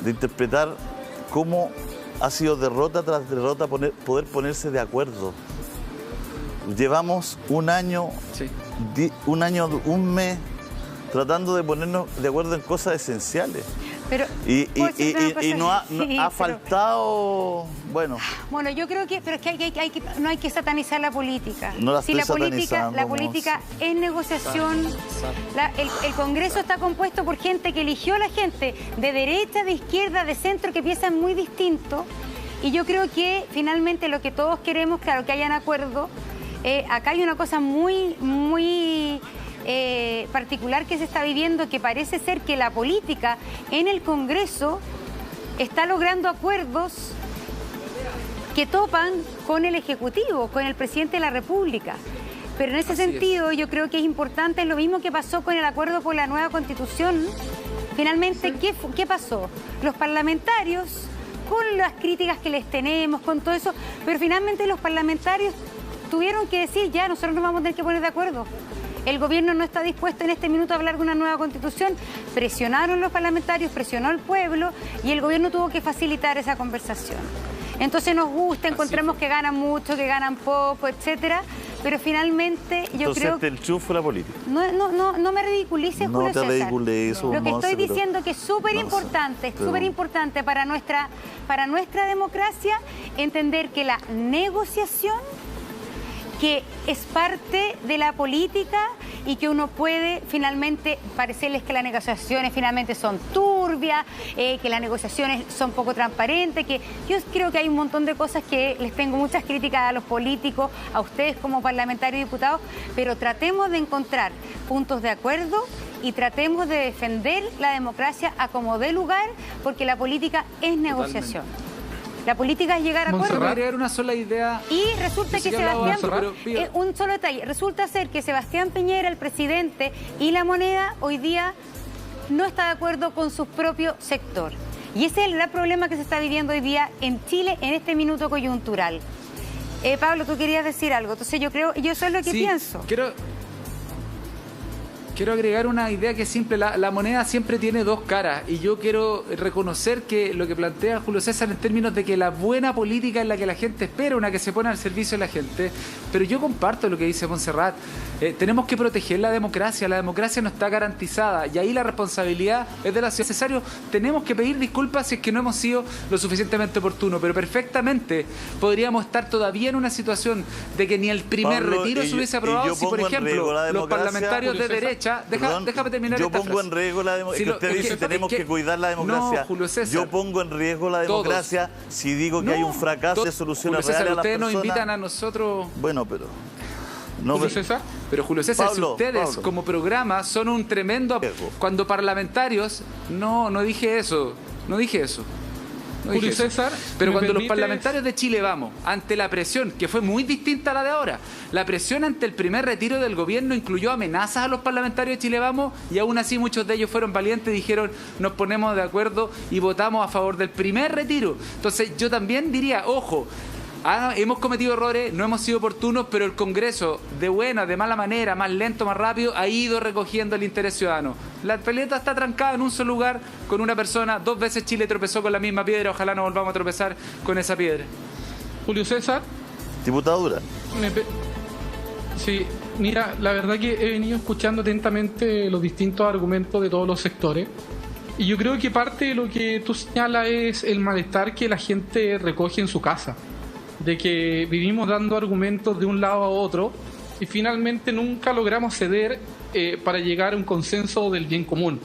interpretar cómo ha sido derrota tras derrota poder ponerse de acuerdo. Llevamos un año, un mes, tratando de ponernos de acuerdo en cosas esenciales. Pero, y no ha faltado, bueno, yo creo que, pero es que no hay que satanizar la política. No la si la política es negociación, el Congreso está compuesto por gente que eligió a la gente de derecha, de izquierda, de centro, que piensan muy distinto. Y yo creo que finalmente lo que todos queremos, claro, que hayan acuerdo. Acá hay una cosa muy particular que se está viviendo, que parece ser que la política en el Congreso está logrando acuerdos que topan con el Ejecutivo, con el presidente de la República. Pero en ese sentido yo creo que es importante, es lo mismo que pasó con el acuerdo por la nueva Constitución. Finalmente, ¿qué pasó? Los parlamentarios con las críticas que les tenemos, con todo eso, pero finalmente los parlamentarios tuvieron que decir, ya, nosotros nos vamos a tener que poner de acuerdo. El gobierno no está dispuesto en este minuto a hablar de una nueva constitución. Presionaron los parlamentarios, presionó el pueblo y el gobierno tuvo que facilitar esa conversación. Entonces nos gusta, encontramos que ganan mucho, que ganan poco, etcétera, pero finalmente yo creo... Entonces el chufo la política. No me ridiculices, Julio César. No te ridiculices, Lo que estoy pero... diciendo que es súper importante para nuestra democracia entender que la negociación, que es parte de la política y que uno puede finalmente parecerles que las negociaciones finalmente son turbias, que las negociaciones son poco transparentes, que yo creo que hay un montón de cosas que les tengo muchas críticas a los políticos, a ustedes como parlamentarios y diputados, pero tratemos de encontrar puntos de acuerdo y tratemos de defender la democracia a como dé lugar, porque la política es negociación. La política es llegar a acuerdos. Voy a agregar una sola idea. Y resulta que un solo detalle, resulta ser que Sebastián Piñera, el presidente, y La Moneda hoy día no está de acuerdo con su propio sector. Y ese es el gran problema que se está viviendo hoy día en Chile en este minuto coyuntural. Pablo, tú querías decir algo, entonces yo eso es lo que pienso. Quiero agregar una idea que es simple. La moneda siempre tiene dos caras y yo quiero reconocer que lo que plantea Julio César en términos de que la buena política es la que la gente espera, una que se pone al servicio de la gente, pero yo comparto lo que dice Montserrat. Tenemos que proteger la democracia no está garantizada y ahí la responsabilidad es de la ciudad. Es necesario, tenemos que pedir disculpas si es que no hemos sido lo suficientemente oportunos, pero perfectamente podríamos estar todavía en una situación de que ni el primer retiro se hubiese aprobado si, por ejemplo, los parlamentarios de derecha... Déjame terminar esta frase. Yo pongo en riesgo la democracia. Usted dice que tenemos que cuidar la democracia. No, Julio César. Yo pongo en riesgo la democracia si digo que hay un fracaso de soluciones reales a las personas. Ustedes nos invitan a nosotros... Bueno, pero... Julio César, Pablo, si ustedes como programa son un tremendo... Cuando parlamentarios... No dije eso. Julio César, pero cuando los parlamentarios de Chile Vamos, ante la presión, que fue muy distinta a la de ahora, la presión ante el primer retiro del gobierno incluyó amenazas a los parlamentarios de Chile Vamos y aún así muchos de ellos fueron valientes y dijeron nos ponemos de acuerdo y votamos a favor del primer retiro. Entonces yo también diría, ojo, hemos cometido errores, no hemos sido oportunos, pero el Congreso, de buena, de mala manera, más lento, más rápido, ha ido recogiendo el interés ciudadano. La pelota está trancada en un solo lugar con una persona. 2 veces Chile tropezó con la misma piedra. Ojalá no volvamos a tropezar con esa piedra. Julio César. Diputado Durán. Sí, mira, la verdad que he venido escuchando atentamente los distintos argumentos de todos los sectores. Y yo creo que parte de lo que tú señalas es el malestar que la gente recoge en su casa. De que vivimos dando argumentos de un lado a otro y finalmente nunca logramos ceder para llegar a un consenso del bien común.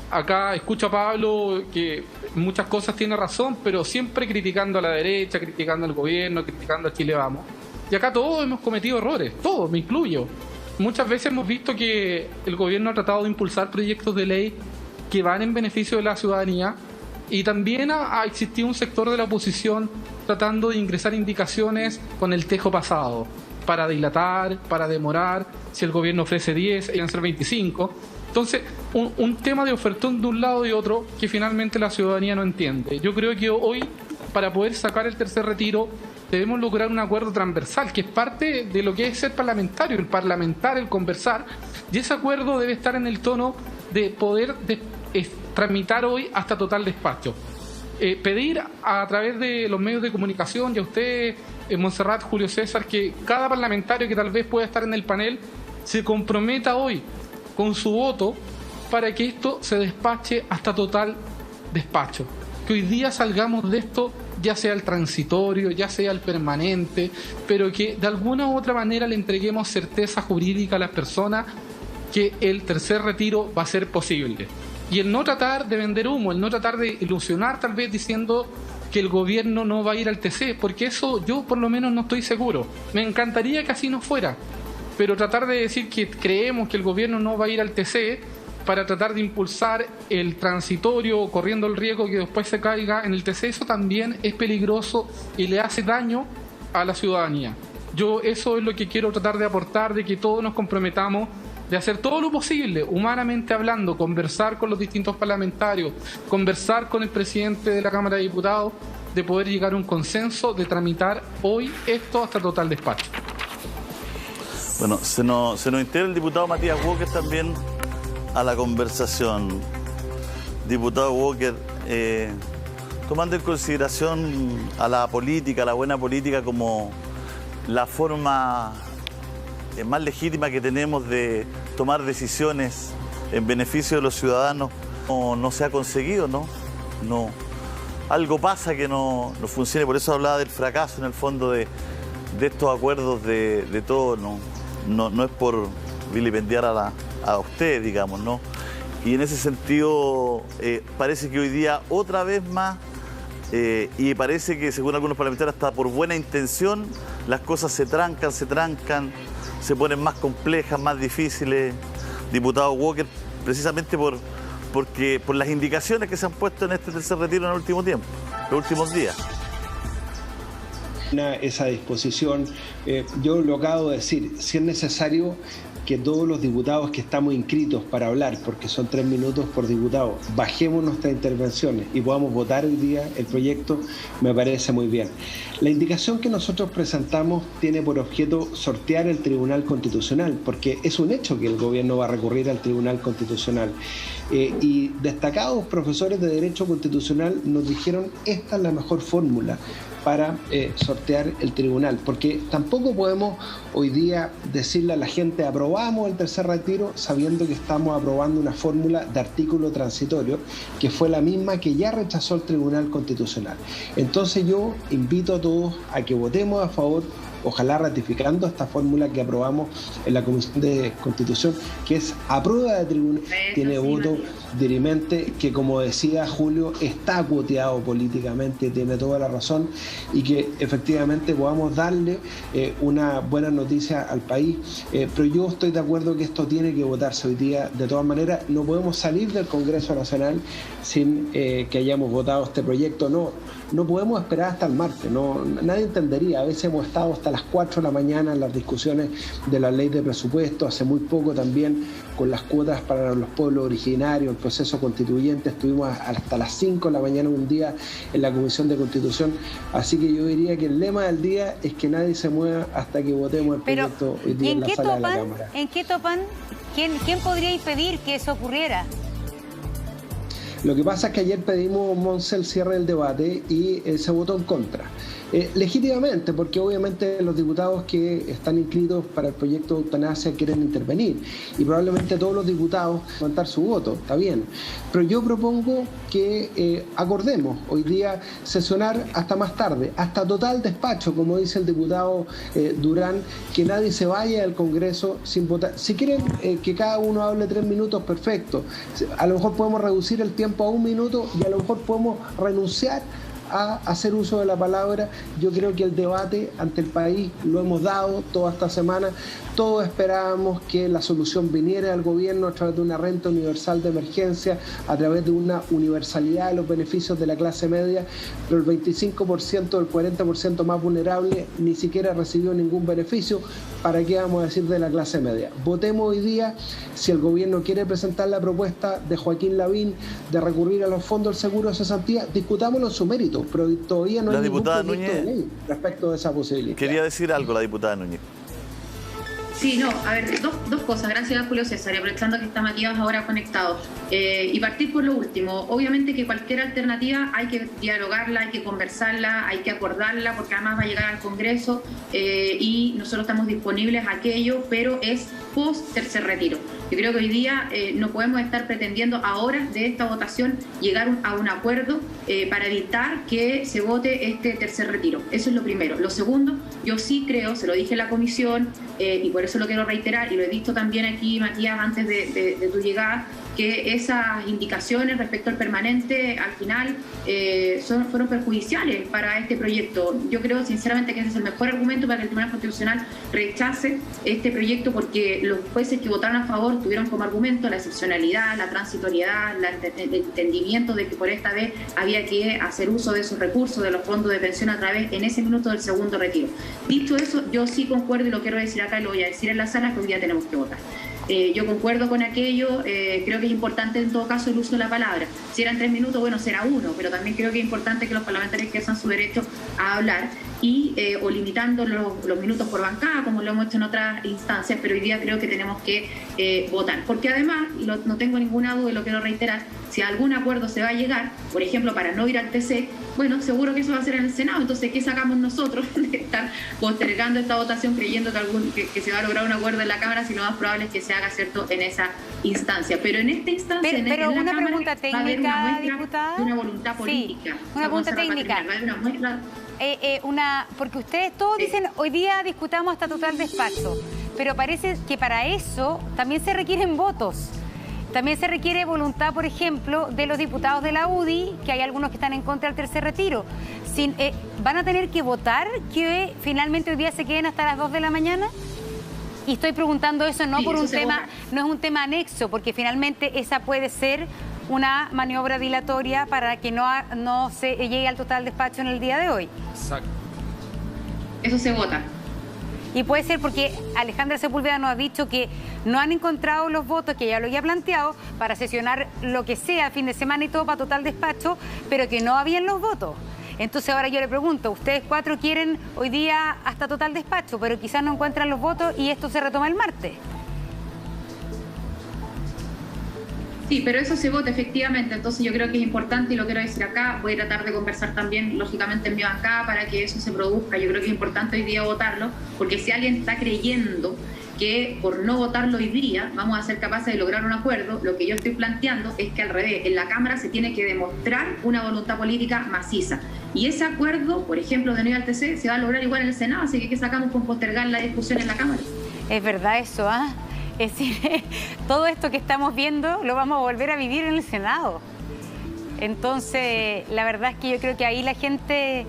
Acá escucho a Pablo que en muchas cosas tiene razón, pero siempre criticando a la derecha, criticando al gobierno, criticando a Chile Vamos. Y acá todos hemos cometido errores, todos, me incluyo. Muchas veces hemos visto que el gobierno ha tratado de impulsar proyectos de ley que van en beneficio de la ciudadanía. Y también ha existido un sector de la oposición tratando de ingresar indicaciones con el tejo pasado, para dilatar, para demorar, si el gobierno ofrece 10, iban a ser 25. Entonces, un tema de ofertón de un lado y otro que finalmente la ciudadanía no entiende. Yo creo que hoy, para poder sacar el tercer retiro, debemos lograr un acuerdo transversal, que es parte de lo que es ser parlamentario, el parlamentar, el conversar, y ese acuerdo debe estar en el tono de poder tramitar hoy hasta total despacho. Pedir a través de los medios de comunicación y a usted, Montserrat, Julio César, que cada parlamentario que tal vez pueda estar en el panel se comprometa hoy con su voto para que esto se despache hasta total despacho. Que hoy día salgamos de esto, ya sea el transitorio, ya sea el permanente, pero que de alguna u otra manera le entreguemos certeza jurídica a las personas que el tercer retiro va a ser posible. Y el no tratar de vender humo, el no tratar de ilusionar tal vez diciendo que el gobierno no va a ir al TC, porque eso yo por lo menos no estoy seguro. Me encantaría que así no fuera, pero tratar de decir que creemos que el gobierno no va a ir al TC para tratar de impulsar el transitorio, corriendo el riesgo que después se caiga en el TC, eso también es peligroso y le hace daño a la ciudadanía. Yo eso es lo que quiero tratar de aportar, de que todos nos comprometamos de hacer todo lo posible, humanamente hablando, conversar con los distintos parlamentarios, conversar con el presidente de la Cámara de Diputados de poder llegar a un consenso, de tramitar hoy esto hasta total despacho. Bueno, se nos integra el diputado Matías Walker también a la conversación. Diputado Walker, tomando en consideración a la política, a la buena política como la forma más legítima que tenemos de tomar decisiones en beneficio de los ciudadanos, no se ha conseguido, ¿no? Algo pasa que no funcione, por eso hablaba del fracaso en el fondo de estos acuerdos de todo, no es por vilipendiar a usted, digamos, ¿no? Y en ese sentido parece que hoy día otra vez más, y parece que según algunos parlamentarios hasta por buena intención, las cosas se trancan, se ponen más complejas, más difíciles, diputado Walker, precisamente por las indicaciones que se han puesto en este tercer retiro en el último tiempo, los últimos días. Esa disposición, yo lo acabo de decir, si es necesario que todos los diputados que estamos inscritos para hablar, porque son 3 minutos por diputado, bajemos nuestras intervenciones y podamos votar hoy día el proyecto, me parece muy bien. La indicación que nosotros presentamos tiene por objeto sortear el Tribunal Constitucional, porque es un hecho que el gobierno va a recurrir al Tribunal Constitucional. Y destacados profesores de Derecho Constitucional nos dijeron esta es la mejor fórmula para sortear el tribunal, porque tampoco podemos hoy día decirle a la gente aprobamos el tercer retiro sabiendo que estamos aprobando una fórmula de artículo transitorio que fue la misma que ya rechazó el Tribunal Constitucional. Entonces yo invito a todos a que votemos a favor, ojalá ratificando esta fórmula que aprobamos en la Comisión de Constitución, que es aprueba de tribunal, tiene voto dirimente, que como decía Julio, está cuoteado políticamente, tiene toda la razón, y que efectivamente podamos darle una buena noticia al país. Pero yo estoy de acuerdo que esto tiene que votarse hoy día. De todas maneras, no podemos salir del Congreso Nacional sin que hayamos votado este proyecto. No podemos esperar hasta el martes, nadie entendería. A veces hemos estado hasta las 4 de la mañana en las discusiones de la ley de presupuesto, hace muy poco también con las cuotas para los pueblos originarios, el proceso constituyente, estuvimos hasta las 5 de la mañana un día en la Comisión de Constitución, así que yo diría que el lema del día es que nadie se mueva hasta que votemos el proyecto hoy día en la sala de la Cámara. ¿En qué topan? ¿Quién podría impedir que eso ocurriera? Lo que pasa es que ayer pedimos, Monse, el cierre del debate y se votó en contra. Legítimamente, porque obviamente los diputados que están inscritos para el proyecto de eutanasia quieren intervenir y probablemente todos los diputados levantar su voto, está bien. Pero yo propongo que acordemos hoy día sesionar hasta más tarde, hasta total despacho, como dice el diputado Durán, que nadie se vaya del Congreso sin votar. Si quieren que cada uno hable 3 minutos, perfecto. A lo mejor podemos reducir el tiempo a 1 minuto y a lo mejor podemos renunciar a hacer uso de la palabra. Yo creo que el debate ante el país lo hemos dado toda esta semana. Todos esperábamos que la solución viniera del gobierno a través de una renta universal de emergencia, a través de una universalidad de los beneficios de la clase media, pero el 25%, el 40% más vulnerable ni siquiera recibió ningún beneficio. ¿Para qué vamos a decir de la clase media? Votemos hoy día. Si el gobierno quiere presentar la propuesta de Joaquín Lavín de recurrir a los fondos del seguro de cesantía, discutámoslo en su mérito, pero todavía no hay ningún proyecto de ley respecto de esa posibilidad. Quería decir algo la diputada Núñez. Sí, a ver, dos cosas. Gracias, Julio César, y aprovechando que está Matías ahora conectado. Y partir por lo último. Obviamente que cualquier alternativa hay que dialogarla, hay que conversarla, hay que acordarla, porque además va a llegar al Congreso y nosotros estamos disponibles a aquello, pero es post tercer retiro. Yo creo que hoy día no podemos estar pretendiendo ahora de esta votación llegar a un acuerdo para evitar que se vote este tercer retiro. Eso es lo primero. Lo segundo, yo sí creo, se lo dije en la comisión y por eso lo quiero reiterar y lo he visto también aquí, Matías, antes de tu llegada, que esas indicaciones respecto al permanente al final fueron perjudiciales para este proyecto. Yo creo sinceramente que ese es el mejor argumento para que el Tribunal Constitucional rechace este proyecto, porque los jueces que votaron a favor tuvieron como argumento la excepcionalidad, la transitoriedad, el entendimiento de que por esta vez había que hacer uso de esos recursos, de los fondos de pensión a través en ese minuto del segundo retiro. Dicho eso, yo sí concuerdo y lo quiero decir acá y lo voy a decir en la sala, que hoy día tenemos que votar. Yo concuerdo con aquello, creo que es importante en todo caso el uso de la palabra. Si eran 3 minutos, bueno, será 1, pero también creo que es importante que los parlamentarios ejerzan su derecho a hablar y o limitando los minutos por bancada, como lo hemos hecho en otras instancias, pero hoy día creo que tenemos que votar. Porque además, no tengo ninguna duda y lo quiero reiterar, si a algún acuerdo se va a llegar, por ejemplo, para no ir al TC, bueno, seguro que eso va a ser en el Senado. Entonces, ¿qué sacamos nosotros de estar postergando esta votación creyendo que se va a lograr un acuerdo en la Cámara, si lo más probable es que se haga, ¿cierto?, en esa instancia? Pero en esta instancia, pero en una la pregunta Cámara, técnica, va a haber una muestra diputada, de una voluntad política. Sí, una pregunta técnica. Va a haber una muestra... porque ustedes todos dicen, hoy día discutamos hasta total despacho, pero parece que para eso también se requieren votos. También se requiere voluntad, por ejemplo, de los diputados de la UDI, que hay algunos que están en contra del tercer retiro. ¿Van a tener que votar que finalmente hoy día se queden hasta las 2 de la mañana? Y estoy preguntando eso no por un tema, no es un tema anexo, porque finalmente esa puede ser una maniobra dilatoria para que no se llegue al total despacho en el día de hoy. Exacto. Eso se vota. Y puede ser porque Alejandra Sepúlveda nos ha dicho que no han encontrado los votos, que ya lo había planteado, para sesionar lo que sea, fin de semana y todo, para total despacho, pero que no habían los votos. Entonces ahora yo le pregunto, ustedes 4 quieren hoy día hasta total despacho, pero quizás no encuentran los votos y esto se retoma el martes. Sí, pero eso se vota efectivamente, entonces yo creo que es importante y lo quiero decir acá, voy a tratar de conversar también lógicamente en mi bancada para que eso se produzca. Yo creo que es importante hoy día votarlo, porque si alguien está creyendo que por no votarlo hoy día vamos a ser capaces de lograr un acuerdo, lo que yo estoy planteando es que al revés, en la Cámara se tiene que demostrar una voluntad política maciza. Y ese acuerdo, por ejemplo, de no ir al TC, se va a lograr igual en el Senado, así que ¿qué sacamos con postergar la discusión en la Cámara? Es verdad eso, ¿ah? Es decir, todo esto que estamos viendo lo vamos a volver a vivir en el Senado. Entonces, la verdad es que yo creo que ahí la gente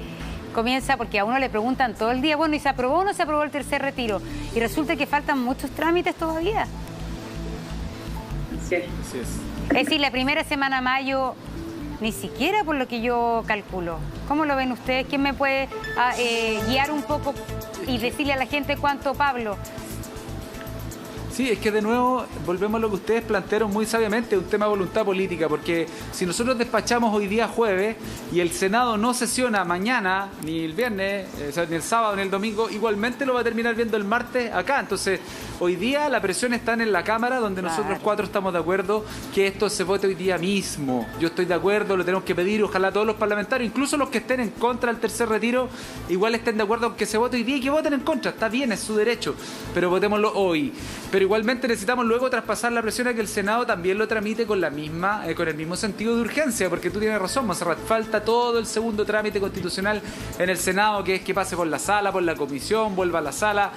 comienza, porque a uno le preguntan todo el día, bueno, ¿y se aprobó o no se aprobó el tercer retiro? Y resulta que faltan muchos trámites todavía. Sí. Así es. Es decir, la primera semana de mayo, ni siquiera por lo que yo calculo. ¿Cómo lo ven ustedes? ¿Quién me puede guiar un poco y decirle a la gente cuánto, Pablo? Sí, es que de nuevo volvemos a lo que ustedes plantearon muy sabiamente, un tema de voluntad política, porque si nosotros despachamos hoy día jueves y el Senado no sesiona mañana, ni el viernes, ni el sábado, ni el domingo, igualmente lo va a terminar viendo el martes acá. Entonces, hoy día la presión está en la Cámara, donde nosotros 4 estamos de acuerdo que esto se vote hoy día mismo. Yo estoy de acuerdo, lo tenemos que pedir, ojalá todos los parlamentarios, incluso los que estén en contra del tercer retiro, igual estén de acuerdo en que se vote hoy día y que voten en contra. Está bien, es su derecho, pero votémoslo hoy. Pero igualmente necesitamos luego traspasar la presión a que el Senado también lo tramite con el mismo sentido de urgencia, porque tú tienes razón, Monserrat, falta todo el segundo trámite constitucional en el Senado, que es que pase por la sala, por la comisión, vuelva a la sala.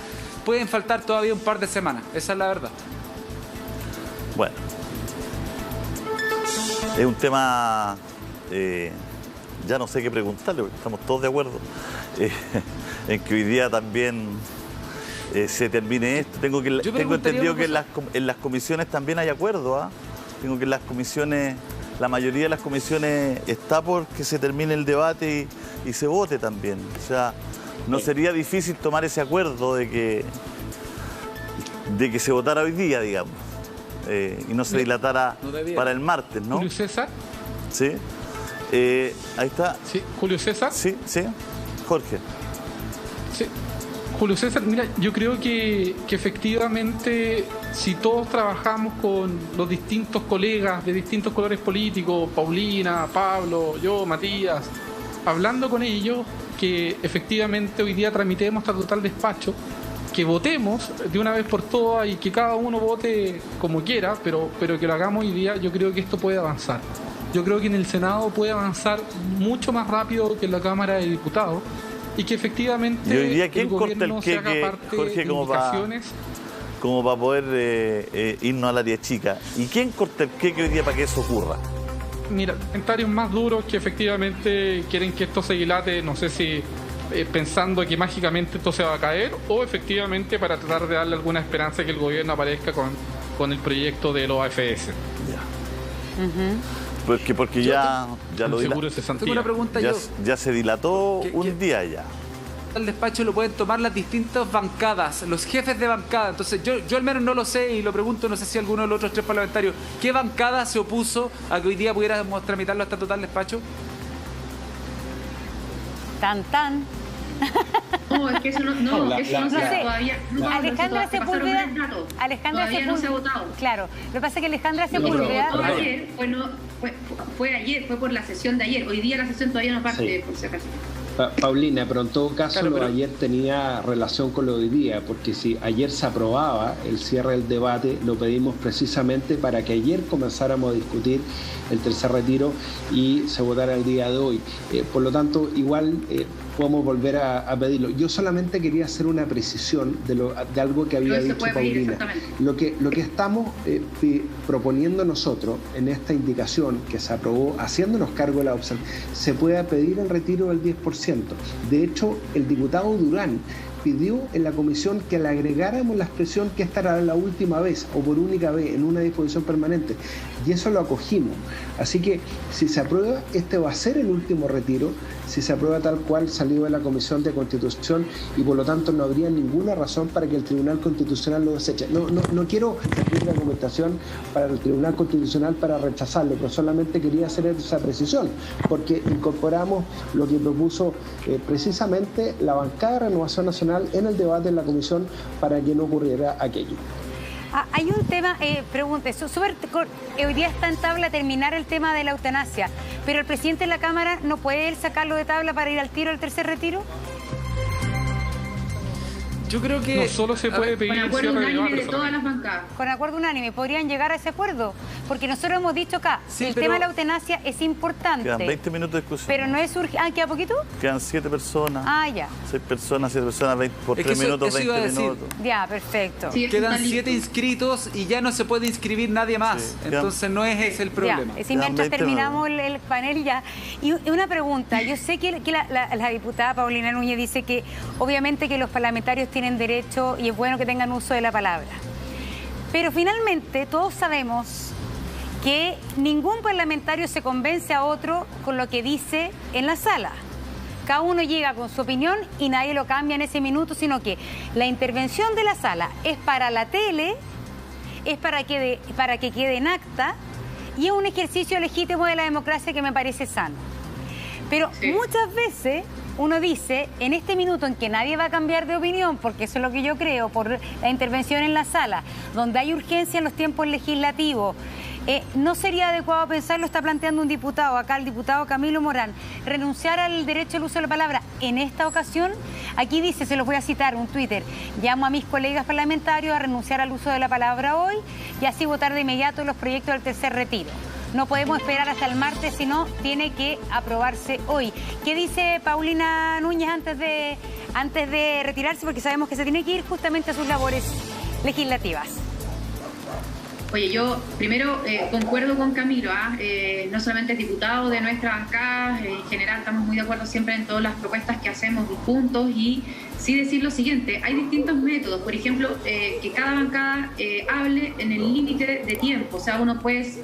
Pueden faltar todavía un par de semanas, esa es la verdad. Bueno, es un tema, ya no sé qué preguntarle, porque estamos todos de acuerdo en que hoy día también se termine esto. Tengo entendido que en las comisiones también hay acuerdo, ¿ah? Tengo que en las comisiones, la mayoría de las comisiones está por que se termine el debate y se vote también. O sea, no sería difícil tomar ese acuerdo de que se votara hoy día, digamos, y no se dilatara para el martes, ¿no? Julio César. Sí. Ahí está. Sí, Julio César. Sí, sí. Jorge. Sí. Julio César, mira, yo creo que efectivamente si todos trabajamos con los distintos colegas de distintos colores políticos, Paulina, Pablo, yo, Matías, hablando con ellos, que efectivamente hoy día tramitemos hasta total despacho, que votemos de una vez por todas y que cada uno vote como quiera, pero que lo hagamos hoy día, yo creo que esto puede avanzar. Yo creo que en el Senado puede avanzar mucho más rápido que en la Cámara de Diputados. Y que efectivamente ¿y hoy día quién el gobierno corta el queque, Jorge, como para poder irnos al área chica? ¿Y quién corta el queque hoy día para que eso ocurra? Mira, comentarios más duros que efectivamente quieren que esto se dilate, no sé si pensando que mágicamente esto se va a caer o efectivamente para tratar de darle alguna esperanza que el gobierno aparezca con el proyecto de los AFS. Porque ya lo seguro ese tengo una pregunta ya se dilató un día ya. el despacho lo pueden tomar las distintas bancadas, los jefes de bancada. Entonces yo al menos no lo sé y lo pregunto, no sé si alguno de los otros 3 parlamentarios, ¿qué bancada se opuso a que hoy día pudiéramos tramitarlo hasta total despacho? Tan. No, es que eso no sé. Todavía. Alejandra Sepúlveda. Todavía no se ha votado. Claro. Lo que pasa es que Alejandra Sepúlveda. Fue ayer, fue por la sesión de ayer. Hoy día la sesión todavía no parte, por si acaso. Paulina, pero en todo caso lo de ayer tenía relación con lo de hoy día, porque si ayer se aprobaba el cierre del debate, lo pedimos precisamente para que ayer comenzáramos a discutir el tercer retiro y se votara el día de hoy. Por lo tanto, igual podemos volver a pedirlo. Yo solamente quería hacer una precisión de algo que había dicho Paulina. Lo que estamos proponiendo nosotros en esta indicación que se aprobó, haciéndonos cargo de la opción, se puede pedir el retiro del 10%. De hecho, el diputado Durán pidió en la comisión que le agregáramos la expresión que esta era la última vez o por única vez en una disposición permanente, y eso lo acogimos. Así que si se aprueba, este va a ser el último retiro, si se aprueba tal cual salió de la Comisión de Constitución, y por lo tanto no habría ninguna razón para que el Tribunal Constitucional lo deseche. No quiero repetir la argumentación para el Tribunal Constitucional para rechazarlo, pero solamente quería hacer esa precisión, porque incorporamos lo que propuso precisamente la bancada de Renovación Nacional en el debate en la comisión para que no ocurriera aquello. Hay un tema, pregunta, hoy día está en tabla terminar el tema de la eutanasia, pero el presidente de la Cámara no puede sacarlo de tabla para ir al tiro del tercer retiro. Yo creo que no solo se puede pedir con acuerdo unánime de todas las bancadas. Con acuerdo unánime, ¿podrían llegar a ese acuerdo? Porque nosotros hemos dicho acá, el tema de la eutanasia es importante. Quedan 20 minutos de discusión. Pero no es urgente. ¿Queda poquito? Quedan 7 personas. Ya. 6 personas, 7 personas, 20, por 3 minutos, 20 minutos. Ya, perfecto. Sí, quedan 7 inscritos y ya no se puede inscribir nadie más. Sí, entonces no es ese el problema. Ya, mientras terminamos el panel ya. Y una pregunta, yo sé que la diputada Paulina Núñez dice que obviamente que los parlamentarios tienen derecho y es bueno que tengan uso de la palabra. Pero finalmente todos sabemos que ningún parlamentario se convence a otro con lo que dice en la sala. Cada uno llega con su opinión y nadie lo cambia en ese minuto, sino que la intervención de la sala es para la tele, es para que quede en acta y es un ejercicio legítimo de la democracia que me parece sano. Pero muchas veces uno dice, en este minuto en que nadie va a cambiar de opinión, porque eso es lo que yo creo, por la intervención en la sala, donde hay urgencia en los tiempos legislativos, no sería adecuado pensar, lo está planteando un diputado, acá el diputado Camilo Morán, renunciar al derecho al uso de la palabra. En esta ocasión, aquí dice, se los voy a citar, un Twitter, llamo a mis colegas parlamentarios a renunciar al uso de la palabra hoy y así votar de inmediato los proyectos del tercer retiro. No podemos esperar hasta el martes, sino tiene que aprobarse hoy. ¿Qué dice Paulina Núñez antes de retirarse? Porque sabemos que se tiene que ir justamente a sus labores legislativas. Oye, yo primero concuerdo con Camilo, no solamente es diputado de nuestra bancada, en general estamos muy de acuerdo siempre en todas las propuestas que hacemos juntos y sí decir lo siguiente, hay distintos métodos, por ejemplo, que cada bancada hable en el límite de tiempo, o sea, uno puede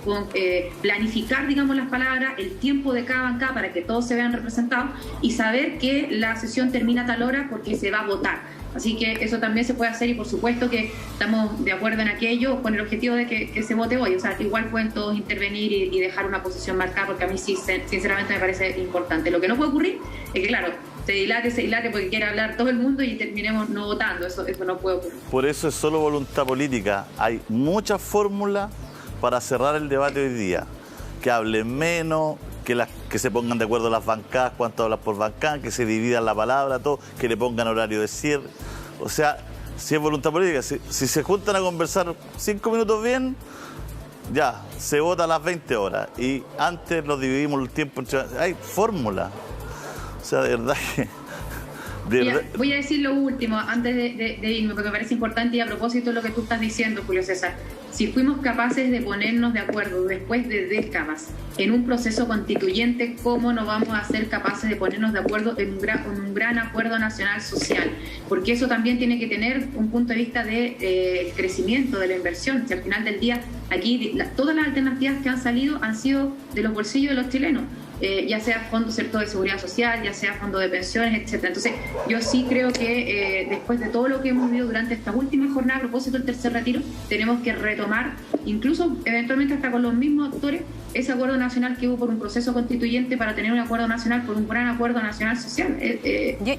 planificar, digamos, las palabras, el tiempo de cada bancada para que todos se vean representados y saber que la sesión termina a tal hora porque se va a votar. Así que eso también se puede hacer y por supuesto que estamos de acuerdo en aquello con el objetivo de que se vote hoy. O sea, que igual pueden todos intervenir y dejar una posición marcada porque a mí sí, sinceramente me parece importante. Lo que no puede ocurrir es que, claro, se dilate porque quiere hablar todo el mundo y terminemos no votando. Eso no puede ocurrir. Por eso es solo voluntad política. Hay muchas fórmulas para cerrar el debate hoy día. Que hablen menos, que se pongan de acuerdo las bancadas, cuánto hablan por bancada, que se dividan la palabra, todo, que le pongan horario de cierre. O sea, si es voluntad política, si se juntan a conversar 5 minutos bien, ya, se vota a las 20 horas. Y antes nos dividimos el tiempo entre... Hay fórmula. O sea, de verdad que... Voy a decir lo último antes de irme, porque me parece importante y a propósito de lo que tú estás diciendo, Julio César. Si fuimos capaces de ponernos de acuerdo después de décadas en un proceso constituyente, ¿cómo no vamos a ser capaces de ponernos de acuerdo en un gran acuerdo nacional social? Porque eso también tiene que tener un punto de vista de crecimiento, de la inversión. Si al final del día, aquí todas las alternativas que han salido han sido de los bolsillos de los chilenos. ya sea fondos, ¿cierto?, de seguridad social, ya sea fondo de pensiones, etcétera. Entonces, yo sí creo que después de todo lo que hemos vivido durante esta última jornada a propósito del tercer retiro, tenemos que retomar, incluso eventualmente hasta con los mismos actores, ese acuerdo nacional que hubo por un proceso constituyente para tener un acuerdo nacional, por un gran acuerdo nacional social.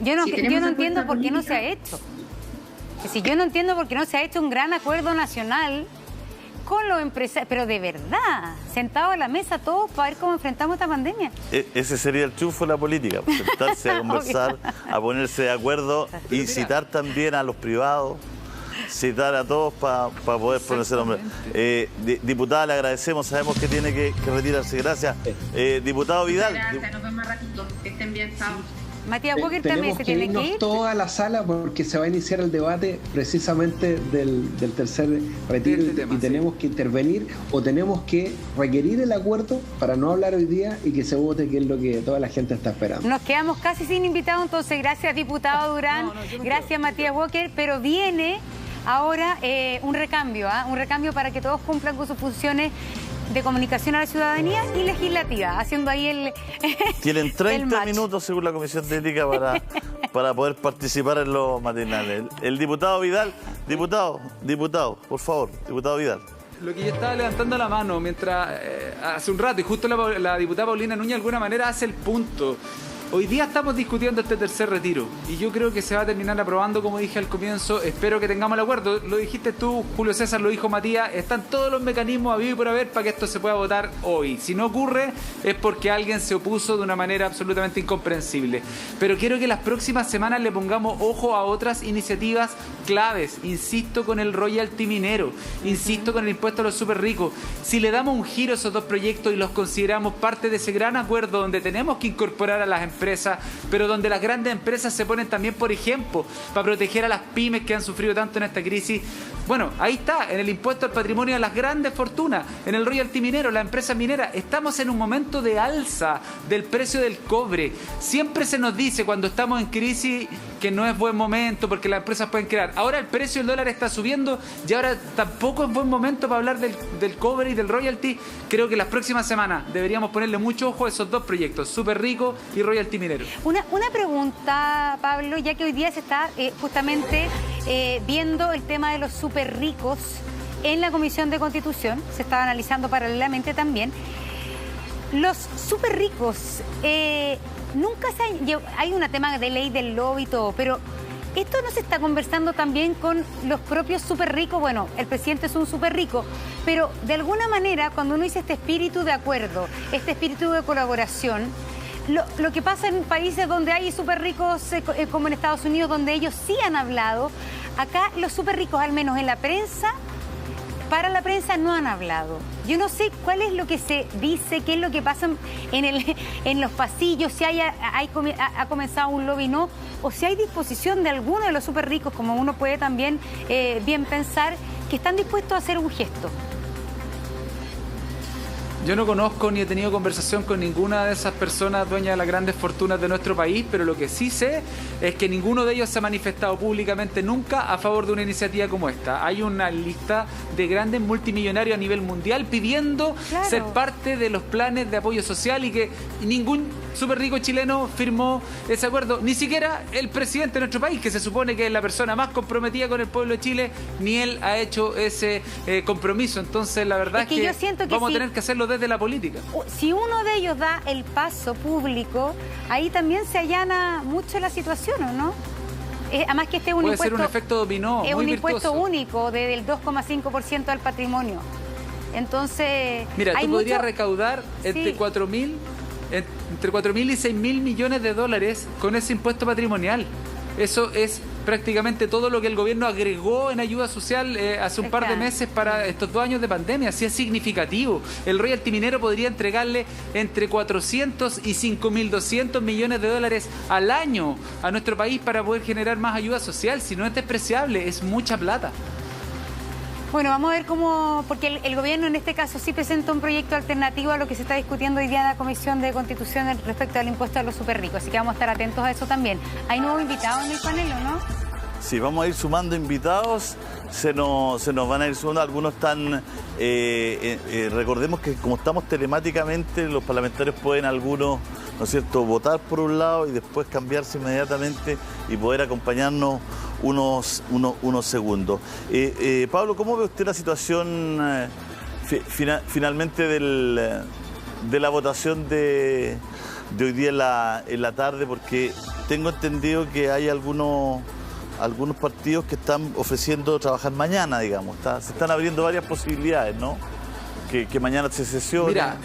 Yo no entiendo por qué no se ha hecho. Si yo no entiendo por qué no se ha hecho un gran acuerdo nacional con los empresarios, pero de verdad, sentados a la mesa todos para ver cómo enfrentamos esta pandemia. Ese sería el triunfo de la política, sentarse a conversar, a ponerse de acuerdo y citar también a los privados, citar a todos para poder ponerse nombre. Diputada, le agradecemos, sabemos que tiene que retirarse. Gracias. Diputado Vidal. Gracias, nos vemos más ratito. Que estén bien, chao. Matías Walker también se tiene que ir. Toda la sala porque se va a iniciar el debate precisamente del tercer retiro y tenemos que intervenir o tenemos que requerir el acuerdo para no hablar hoy día y que se vote, que es lo que toda la gente está esperando. Nos quedamos casi sin invitados, entonces gracias diputado Durán, gracias Matías Walker, pero viene ahora un recambio para que todos cumplan con sus funciones de comunicación a la ciudadanía y legislativa, haciendo ahí el Tienen 30 minutos según la Comisión Técnica para poder participar en los matinales. El diputado Vidal, diputado, por favor, diputado Vidal. Lo que yo estaba levantando la mano mientras hace un rato, y justo la diputada Paulina Núñez de alguna manera hace el punto. Hoy día estamos discutiendo este tercer retiro y yo creo que se va a terminar aprobando, como dije al comienzo. Espero que tengamos el acuerdo. Lo dijiste tú, Julio César, lo dijo Matías. Están todos los mecanismos habidos y por haber para que esto se pueda votar hoy. Si no ocurre es porque alguien se opuso de una manera absolutamente incomprensible. Pero quiero que las próximas semanas le pongamos ojo a otras iniciativas claves. Insisto con el royalty minero, insisto con el impuesto a los súper ricos. Si le damos un giro a esos dos proyectos y los consideramos parte de ese gran acuerdo donde tenemos que incorporar a las empresas, pero donde las grandes empresas se ponen también, por ejemplo, para proteger a las pymes que han sufrido tanto en esta crisis. Bueno, ahí está, en el impuesto al patrimonio de las grandes fortunas, en el royalty minero, la empresa minera. Estamos en un momento de alza del precio del cobre. Siempre se nos dice cuando estamos en crisis que no es buen momento porque las empresas pueden crear. Ahora el precio del dólar está subiendo y ahora tampoco es buen momento para hablar del cobre y del royalty. Creo que las próximas semanas deberíamos ponerle mucho ojo a esos dos proyectos, Súper Rico y royalty minero. Una pregunta, Pablo, ya que hoy día se está justamente viendo el tema de los súper ricos en la Comisión de Constitución, se estaba analizando paralelamente también. Los súper ricos, nunca hay un tema de ley del lobby y todo, pero esto no se está conversando también con los propios súper ricos. Bueno, el presidente es un súper rico, pero de alguna manera cuando uno dice este espíritu de acuerdo, este espíritu de colaboración, lo que pasa en países donde hay súper ricos, como en Estados Unidos, donde ellos sí han hablado, acá los súper ricos, al menos en la prensa, para la prensa no han hablado. Yo no sé cuál es lo que se dice, qué es lo que pasa en los pasillos, si ha comenzado un lobby no, o si hay disposición de alguno de los súper ricos, como uno puede también bien pensar, que están dispuestos a hacer un gesto. Yo no conozco ni he tenido conversación con ninguna de esas personas dueñas de las grandes fortunas de nuestro país, pero lo que sí sé es que ninguno de ellos se ha manifestado públicamente nunca a favor de una iniciativa como esta. Hay una lista de grandes multimillonarios a nivel mundial pidiendo ser parte de los planes de apoyo social y que ningún súper rico chileno firmó ese acuerdo, ni siquiera el presidente de nuestro país, que se supone que es la persona más comprometida con el pueblo de Chile, ni él ha hecho ese compromiso. Entonces la verdad es que yo siento que vamos a tener que hacerlo desde la política. Si uno de ellos da el paso público, ahí también se allana mucho la situación, ¿o no? Además que este es un impuesto, puede ser un efecto dominó, es muy un virtuoso. Impuesto único del 2,5% del patrimonio. Entonces, mira, tú podrías recaudar entre 4.000 y 6.000 millones de dólares con ese impuesto patrimonial. Eso es prácticamente todo lo que el gobierno agregó en ayuda social hace un par de meses para estos 2 años de pandemia. Así es significativo. El royalty minero podría entregarle entre 400 y 5.200 millones de dólares al año a nuestro país para poder generar más ayuda social. Si no es despreciable, es mucha plata. Bueno, vamos a ver cómo, porque el gobierno en este caso sí presenta un proyecto alternativo a lo que se está discutiendo hoy día en la Comisión de Constitución respecto al impuesto a los súper ricos, así que vamos a estar atentos a eso también. ¿Hay nuevos invitados en el panel o no? Sí, vamos a ir sumando invitados, se nos van a ir sumando, algunos están, recordemos que como estamos telemáticamente, los parlamentarios pueden algunos, ¿no es cierto?, votar por un lado y después cambiarse inmediatamente y poder acompañarnos unos segundos. Pablo, ¿cómo ve usted la situación finalmente de la votación de hoy día en la tarde? Porque tengo entendido que hay algunos partidos que están ofreciendo trabajar mañana, digamos. Se están abriendo varias posibilidades, ¿no? Que mañana se sesione. Mira,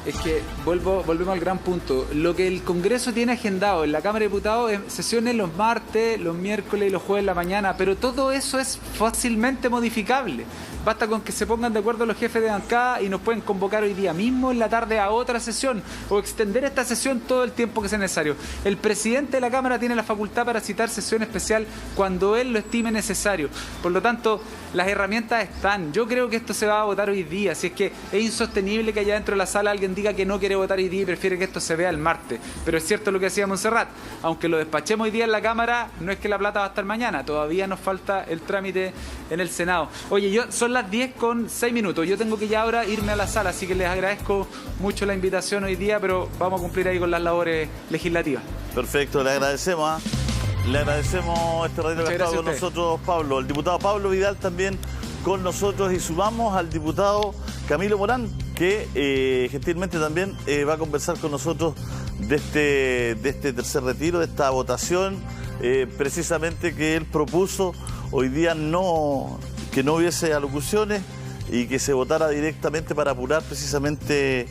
es que volvemos al gran punto. Lo que el Congreso tiene agendado en la Cámara de Diputados es sesiones los martes, los miércoles y los jueves en la mañana, pero todo eso es fácilmente modificable. Basta con que se pongan de acuerdo los jefes de bancada y nos pueden convocar hoy día mismo en la tarde a otra sesión o extender esta sesión todo el tiempo que sea necesario. El presidente de la Cámara tiene la facultad para citar sesión especial cuando él lo estime necesario. Por lo tanto, las herramientas están. Yo creo que esto se va a votar hoy día. Si es que es insostenible que allá dentro de la sala alguien diga que no quiere votar hoy día y prefiere que esto se vea el martes. Pero es cierto lo que decía Montserrat. Aunque lo despachemos hoy día en la Cámara, no es que la plata va a estar mañana. Todavía nos falta el trámite en el Senado. Oye, son las 10:06. Yo tengo que ya ahora irme a la sala, así que les agradezco mucho la invitación hoy día, pero vamos a cumplir ahí con las labores legislativas. Perfecto, le agradecemos. Le agradecemos este ratito que ha estado con nosotros, Pablo. El diputado Pablo Vidal también con nosotros, y sumamos al diputado Camilo Morán, que gentilmente también va a conversar con nosotros de este tercer retiro, de esta votación, precisamente que él propuso hoy día que no hubiese alocuciones y que se votara directamente para apurar precisamente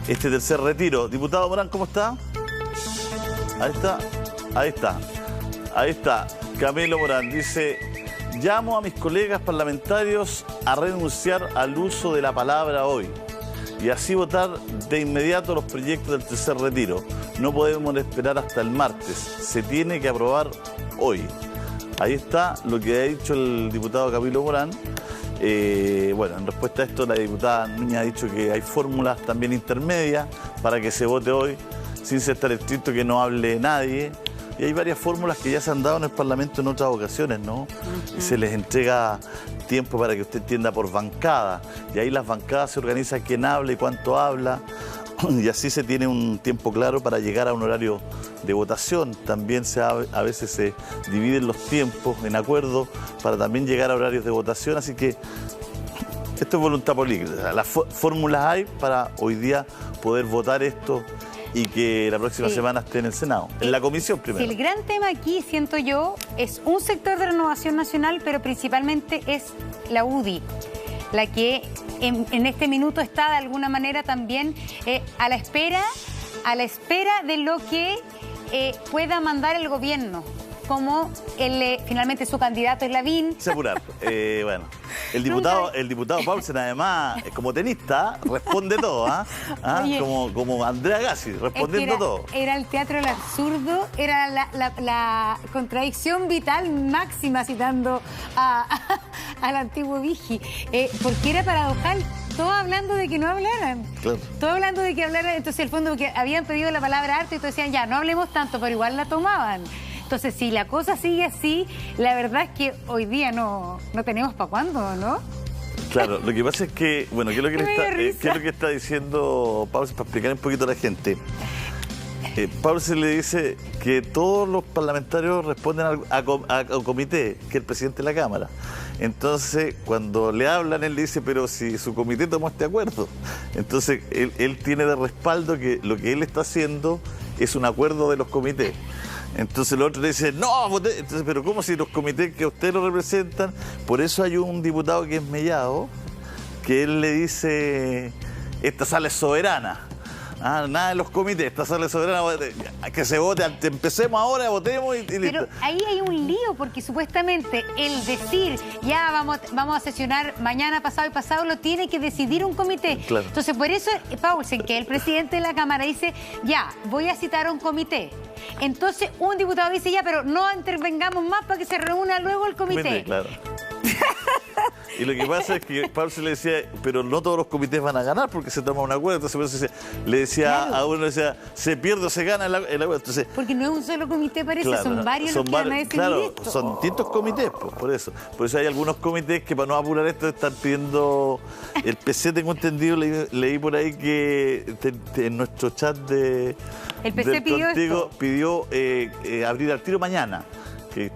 este tercer retiro. Diputado Morán, ¿cómo está? Ahí está. Camilo Morán dice: llamo a mis colegas parlamentarios a renunciar al uso de la palabra hoy y así votar de inmediato los proyectos del tercer retiro. No podemos esperar hasta el martes, se tiene que aprobar hoy. Ahí está lo que ha dicho el diputado Camilo Morán. Bueno, en respuesta a esto, la diputada Núñez ha dicho que hay fórmulas también intermedias para que se vote hoy, sin ser tan estricto que no hable nadie. Y hay varias fórmulas que ya se han dado en el Parlamento en otras ocasiones, ¿no? Y se les entrega tiempo para que usted entienda por bancada. Y ahí las bancadas se organizan quién habla y cuánto habla. Y así se tiene un tiempo claro para llegar a un horario de votación. También a veces se dividen los tiempos en acuerdo para también llegar a horarios de votación. Así que esto es voluntad política. Las fórmulas hay para hoy día poder votar esto y que la próxima semana esté en el Senado, en la comisión primero. El gran tema aquí, siento yo, es un sector de Renovación Nacional, pero principalmente es la UDI, la que en este minuto está de alguna manera también a la espera de lo que pueda mandar el gobierno, como finalmente su candidato es Lavín. Asegurar. Bueno, el diputado Paulsen, además, como tenista, responde todo, Oye, como Andrea Gassi, respondiendo todo. Era el teatro del absurdo, era la contradicción vital máxima, citando al antiguo Vigi, porque era paradojal. Todos hablando de que no hablaran. Claro. Todos hablando de que hablaran. Entonces, el fondo, que habían pedido la palabra harto y todos decían, ya, no hablemos tanto, pero igual la tomaban. Entonces, si la cosa sigue así, la verdad es que hoy día no tenemos para cuándo, ¿no? Claro, lo que pasa es que, bueno, ¿qué es lo que está diciendo Paulsen para explicar un poquito a la gente? Paulsen le dice que todos los parlamentarios responden a comité, que es el presidente de la Cámara. Entonces, cuando le hablan, él le dice, pero si su comité tomó este acuerdo. Entonces, él tiene de respaldo que lo que él está haciendo es un acuerdo de los comités. Entonces el otro le dice, no, voté. Entonces, pero ¿cómo si los comités que ustedes lo representan? Por eso hay un diputado que es Mellado, que él le dice, esta sala es soberana. Nada de los comités, esta sala es soberana, que se vote, empecemos ahora, votemos y listo. Pero ahí hay un lío, porque supuestamente el decir, ya vamos a sesionar mañana, pasado y pasado, lo tiene que decidir un comité. Claro. Entonces, por eso Paulsen, que el presidente de la Cámara, dice, ya, voy a citar a un comité. Entonces, un diputado dice, ya, pero no intervengamos más para que se reúna luego el comité. Claro. Y lo que pasa es que Pablo se le decía, pero no todos los comités van a ganar porque se toma un acuerdo. Entonces por eso le decía a uno, decía, se pierde o se gana el acuerdo. Entonces, porque no es un solo comité, parece, claro, son varios los que van a decidir esto. Son distintos comités, pues, por eso. Por eso hay algunos comités que para no apurar esto están pidiendo... El PC, tengo entendido, leí por ahí que en nuestro chat de... El PC pidió abrir al tiro mañana. Que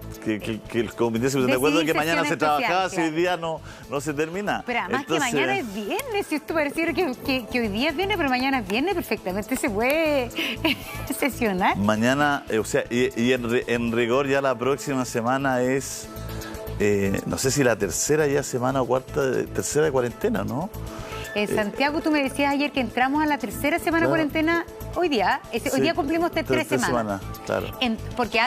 el comité se puso de acuerdo que mañana se trabajaba, si hoy día no se termina. Pero además que mañana es viernes, si esto pareciera que hoy día es viernes, pero mañana es viernes, perfectamente se puede sesionar. Mañana, o sea, y en rigor ya la próxima semana es, no sé si la tercera ya semana o tercera de cuarentena, ¿no? En Santiago, tú me decías ayer que entramos a la tercera semana de cuarentena hoy día. Hoy día cumplimos 3 semanas. Claro. Porque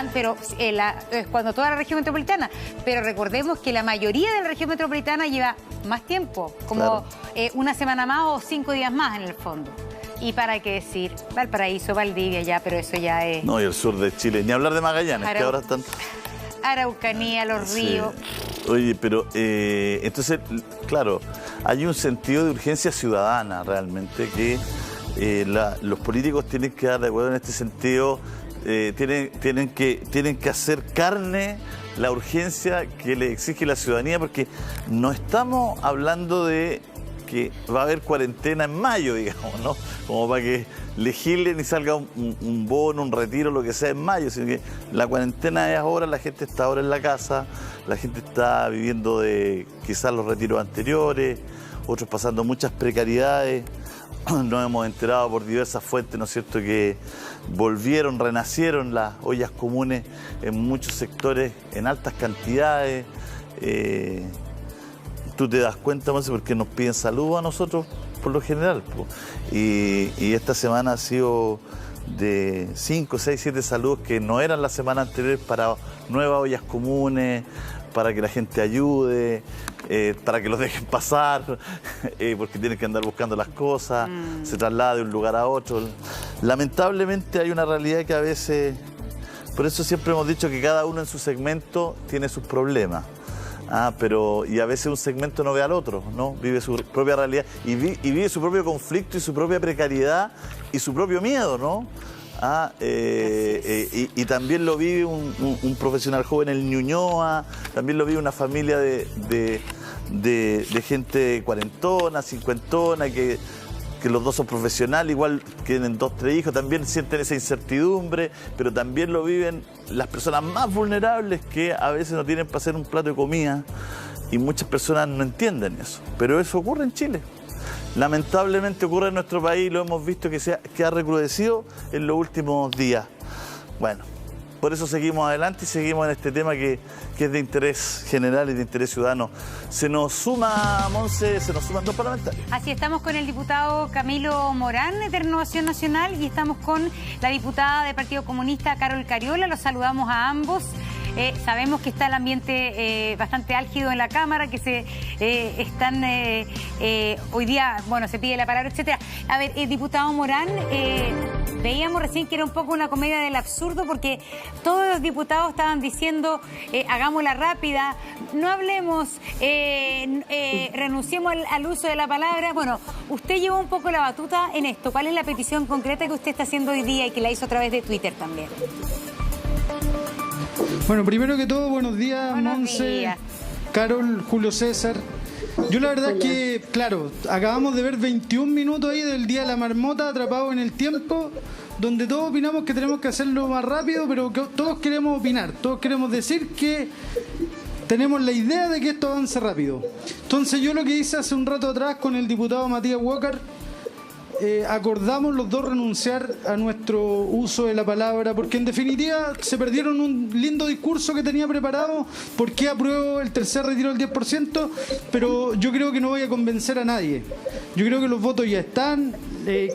es cuando toda la región metropolitana. Pero recordemos que la mayoría de la región metropolitana lleva más tiempo, como una semana más o 5 días más en el fondo. Y para qué decir, Valparaíso, Valdivia ya, pero eso ya es... No, y el sur de Chile. Ni hablar de Magallanes, que ahora están... Araucanía, los ríos... Oye, pero entonces, claro, hay un sentido de urgencia ciudadana realmente que los políticos tienen que dar de acuerdo en este sentido, tienen que hacer carne la urgencia que le exige la ciudadanía, porque no estamos hablando de que va a haber cuarentena en mayo, digamos, ¿no? Como para que legislen y salga un bono, un retiro, lo que sea en mayo, sino que la cuarentena es ahora, la gente está ahora en la casa, la gente está viviendo de quizás los retiros anteriores, otros pasando muchas precariedades. Nos hemos enterado por diversas fuentes, ¿no es cierto?, que renacieron las ollas comunes en muchos sectores en altas cantidades. Tú te das cuenta, Monse, porque nos piden saludos a nosotros por lo general. Y esta semana ha sido de 5, 6, 7 saludos que no eran la semana anterior para nuevas ollas comunes, para que la gente ayude, para que los dejen pasar, porque tienen que andar buscando las cosas, se traslada de un lugar a otro. Lamentablemente hay una realidad que a veces, por eso siempre hemos dicho que cada uno en su segmento tiene sus problemas. Y a veces un segmento no ve al otro, ¿no? Vive su propia realidad y vive su propio conflicto y su propia precariedad y su propio miedo, ¿no? Y también lo vive un profesional joven en Ñuñoa, también lo vive una familia de gente cuarentona, cincuentona, que los dos son profesionales, igual tienen 2, 3 hijos, también sienten esa incertidumbre, pero también lo viven las personas más vulnerables que a veces no tienen para hacer un plato de comida, y muchas personas no entienden eso. Pero eso ocurre en Chile. Lamentablemente ocurre en nuestro país, lo hemos visto que ha recrudecido en los últimos días. Bueno, por eso seguimos adelante y seguimos en este tema que es de interés general y de interés ciudadano. Se nos suma, Monse, se nos suman 2 parlamentarios. Así, estamos con el diputado Camilo Morán de Renovación Nacional y estamos con la diputada del Partido Comunista, Carol Cariola. Los saludamos a ambos. Sabemos que está el ambiente bastante álgido en la Cámara, que se están hoy día, bueno, se pide la palabra, etcétera. A ver, diputado Morán, veíamos recién que era un poco una comedia del absurdo, porque todos los diputados estaban diciendo hagámosla rápida, no hablemos, renunciemos al uso de la palabra. Bueno, usted llevó un poco la batuta en esto. ¿Cuál es la petición concreta que usted está haciendo hoy día y que la hizo a través de Twitter también? Bueno, primero que todo, buenos días, Monse, Carol, Julio César. Yo la verdad es que, claro, acabamos de ver 21 minutos ahí del Día de la Marmota atrapados en el tiempo, donde todos opinamos que tenemos que hacerlo más rápido, pero que todos queremos opinar, todos queremos decir que tenemos la idea de que esto avance rápido. Entonces yo lo que hice hace un rato atrás con el diputado Matías Walker, acordamos los dos renunciar a nuestro uso de la palabra, porque en definitiva se perdieron un lindo discurso que tenía preparado. ¿Por qué apruebo el tercer retiro del 10%? Pero yo creo que no voy a convencer a nadie. Yo creo que los votos ya están,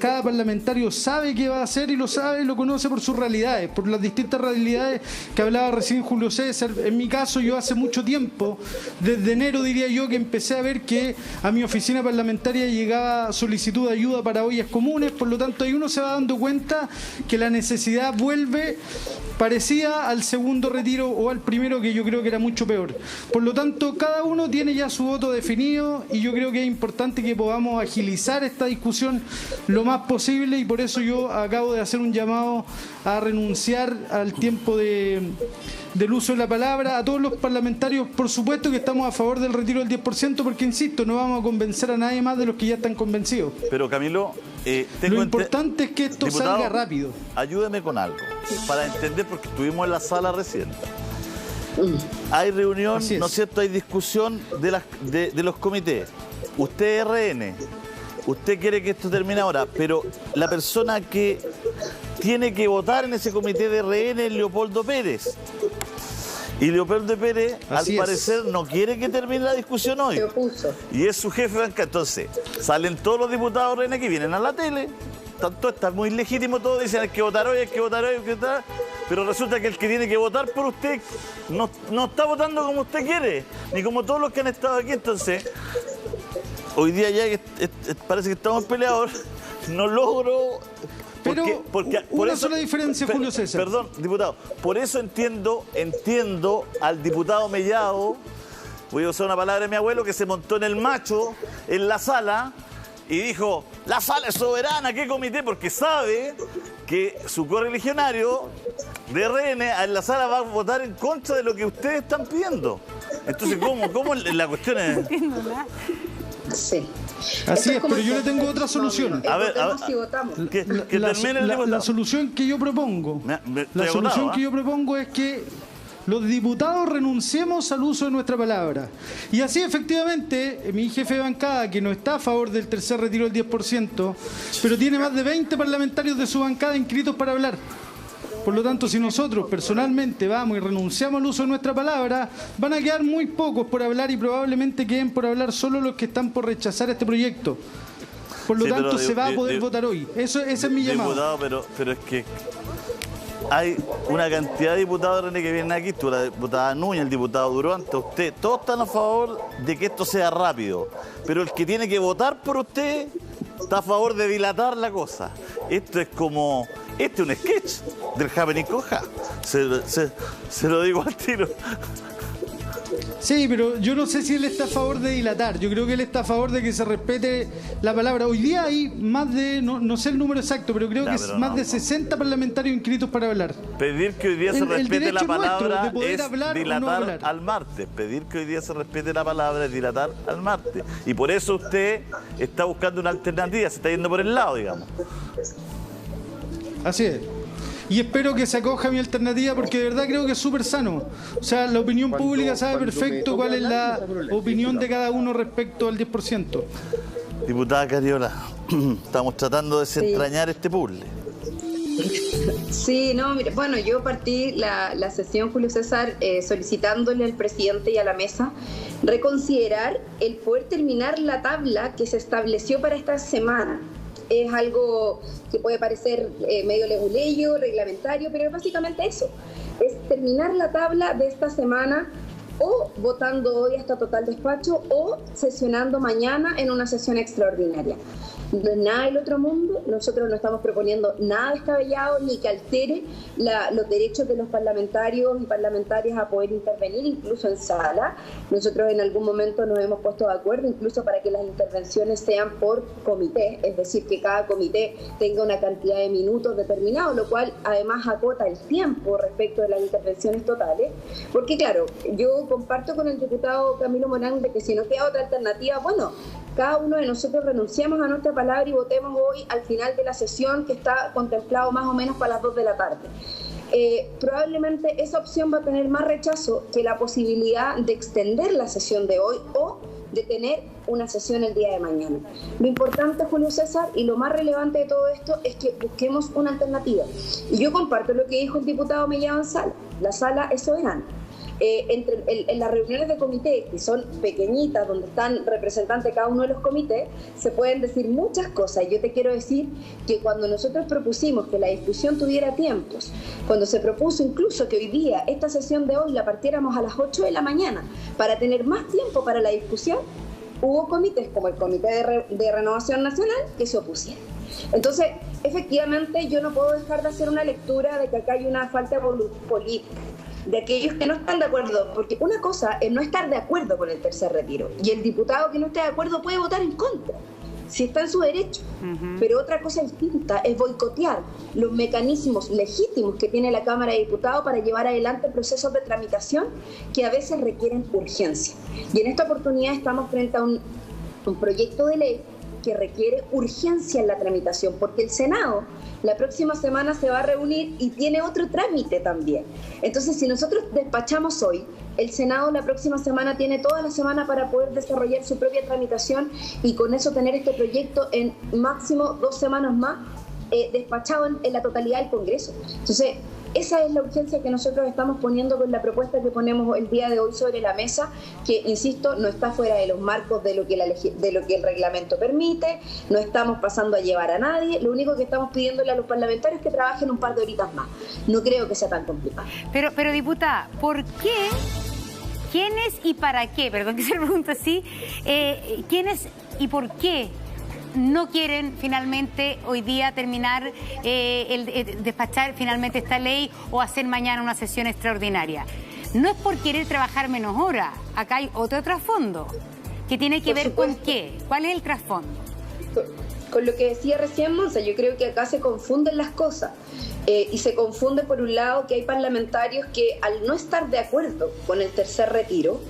cada parlamentario sabe qué va a hacer y lo sabe, lo conoce por sus realidades, por las distintas realidades que hablaba recién Julio César. En mi caso, yo hace mucho tiempo, desde enero diría yo, que empecé a ver que a mi oficina parlamentaria llegaba solicitud de ayuda para ollas comunes, por lo tanto ahí uno se va dando cuenta que la necesidad vuelve parecida al segundo retiro o al primero, que yo creo que era mucho peor. Por lo tanto, cada uno tiene ya su voto definido y yo creo que es importante que podamos agilizar esta discusión lo más posible, y por eso yo acabo de hacer un llamado a renunciar al tiempo del uso de la palabra. A todos los parlamentarios, por supuesto que estamos a favor del retiro del 10%, porque, insisto, no vamos a convencer a nadie más de los que ya están convencidos. Pero, Camilo, lo importante es que esto diputado, salga rápido. Ayúdeme con algo, para entender, porque estuvimos en la sala recién. Hay reunión, ¿no es cierto? Hay discusión de los comités. Usted es RN, usted quiere que esto termine ahora, pero la persona que tiene que votar en ese comité de RN es Leopoldo Pérez. Y Leopoldo Pérez, al parecer, no quiere que termine la discusión hoy. Se opuso. Y es su jefe de bancada. Entonces, salen todos los diputados RN que vienen a la tele. Tanto está muy legítimo, todos dicen hay que votar hoy, hay que votar hoy, hay que votar. Pero resulta que el que tiene que votar por usted no está votando como usted quiere, ni como todos los que han estado aquí. Entonces, hoy día ya parece que estamos peleados. No logro... Porque una sola diferencia, Julio César. Perdón, diputado. Por eso entiendo al diputado Mellado, voy a usar una palabra de mi abuelo, que se montó en el macho en la sala y dijo, la sala es soberana, ¿qué comité? Porque sabe que su correligionario de RN en la sala va a votar en contra de lo que ustedes están pidiendo. Entonces, ¿cómo la cuestión es? No entiendo nada. Sí. Así es, pero yo le tengo otra solución. A ver, si votamos. La solución que yo propongo, que yo propongo es que los diputados renunciemos al uso de nuestra palabra. Y así, efectivamente, mi jefe de bancada, que no está a favor del tercer retiro del 10%, pero tiene más de 20 parlamentarios de su bancada inscritos para hablar. Por lo tanto, si nosotros personalmente vamos y renunciamos al uso de nuestra palabra, van a quedar muy pocos por hablar y probablemente queden por hablar solo los que están por rechazar este proyecto. Por lo tanto, se va a poder votar hoy. Ese es mi llamado. Diputado, pero es que hay una cantidad de diputados RN que vienen aquí, tú, la diputada Núñez, el diputado Durante, usted, todos están a favor de que esto sea rápido, pero el que tiene que votar por usted está a favor de dilatar la cosa. Esto es como... Este es un sketch del Happening con Ja. Se lo digo al tiro. Sí, pero yo no sé si él está a favor de dilatar. Yo creo que él está a favor de que se respete la palabra. Hoy día hay más de, no sé el número exacto, pero creo que es más de 60 parlamentarios inscritos para hablar. Pedir que hoy día se respete la palabra es dilatar no al martes. Pedir que hoy día se respete la palabra es dilatar al martes. Y por eso usted está buscando una alternativa, se está yendo por el lado, digamos. Así es. Y espero que se acoja a mi alternativa, porque de verdad creo que es súper sano. O sea, la opinión pública sabe perfecto cuál es la opinión de cada uno respecto al 10%. Diputada Cariola, estamos tratando de desentrañar este puzzle. Sí, no, mire, bueno, yo partí la sesión, Julio César, solicitándole al presidente y a la mesa reconsiderar el poder terminar la tabla que se estableció para esta semana. Es algo que puede parecer medio leguleyo, reglamentario, pero es básicamente eso. Es terminar la tabla de esta semana o votando hoy hasta total despacho o sesionando mañana en una sesión extraordinaria. No es nada del otro mundo, nosotros no estamos proponiendo nada descabellado ni que altere los derechos de los parlamentarios y parlamentarias a poder intervenir, incluso en sala. Nosotros en algún momento nos hemos puesto de acuerdo, incluso para que las intervenciones sean por comité, es decir, que cada comité tenga una cantidad de minutos determinados, lo cual además acota el tiempo respecto de las intervenciones totales, porque claro, yo comparto con el diputado Camilo Morán de que si no queda otra alternativa, bueno, cada uno de nosotros renunciamos a nuestra palabra y votemos hoy al final de la sesión, que está contemplado más o menos para las 2 de la tarde. Probablemente esa opción va a tener más rechazo que la posibilidad de extender la sesión de hoy o de tener una sesión el día de mañana. Lo importante, Julio César, y lo más relevante de todo esto es que busquemos una alternativa. Y yo comparto lo que dijo el diputado Mellado en sala. La sala es soberana. en las reuniones de comité, que son pequeñitas, donde están representantes de cada uno de los comités, se pueden decir muchas cosas. Yo te quiero decir que cuando nosotros propusimos que la discusión tuviera tiempos, cuando se propuso incluso que hoy día, esta sesión de hoy, la partiéramos a las 8 de la mañana para tener más tiempo para la discusión, hubo comités como el Comité de Renovación Nacional que se opusieron. Entonces, efectivamente, yo no puedo dejar de hacer una lectura de que acá hay una falta de voluntad política de aquellos que no están de acuerdo, porque una cosa es no estar de acuerdo con el tercer retiro, y el diputado que no esté de acuerdo puede votar en contra, si está en su derecho. Pero otra cosa distinta es boicotear los mecanismos legítimos que tiene la Cámara de Diputados para llevar adelante procesos de tramitación que a veces requieren urgencia. Y en esta oportunidad estamos frente a un proyecto de ley que requiere urgencia en la tramitación, porque el Senado la próxima semana se va a reunir y tiene otro trámite también. Entonces, si nosotros despachamos hoy, el Senado la próxima semana tiene toda la semana para poder desarrollar su propia tramitación y con eso tener este proyecto en máximo 2 semanas más despachado en la totalidad del Congreso. Entonces, esa es la urgencia que nosotros estamos poniendo con la propuesta que ponemos el día de hoy sobre la mesa, que, insisto, no está fuera de los marcos de lo que el reglamento permite, no estamos pasando a llevar a nadie, lo único que estamos pidiéndole a los parlamentarios es que trabajen un par de horitas más. No creo que sea tan complicado. Pero diputada, ¿por qué? ¿Quiénes y para qué? Perdón que se lo pregunto así. ¿Quiénes y por qué no quieren finalmente hoy día terminar, despachar finalmente esta ley o hacer mañana una sesión extraordinaria? No es por querer trabajar menos horas. Acá hay otro trasfondo que tiene que ver con qué. ¿Cuál es el trasfondo? Con lo que decía recién Monse, yo creo que acá se confunden las cosas. Y se confunde por un lado que hay parlamentarios que al no estar de acuerdo con el tercer retiro,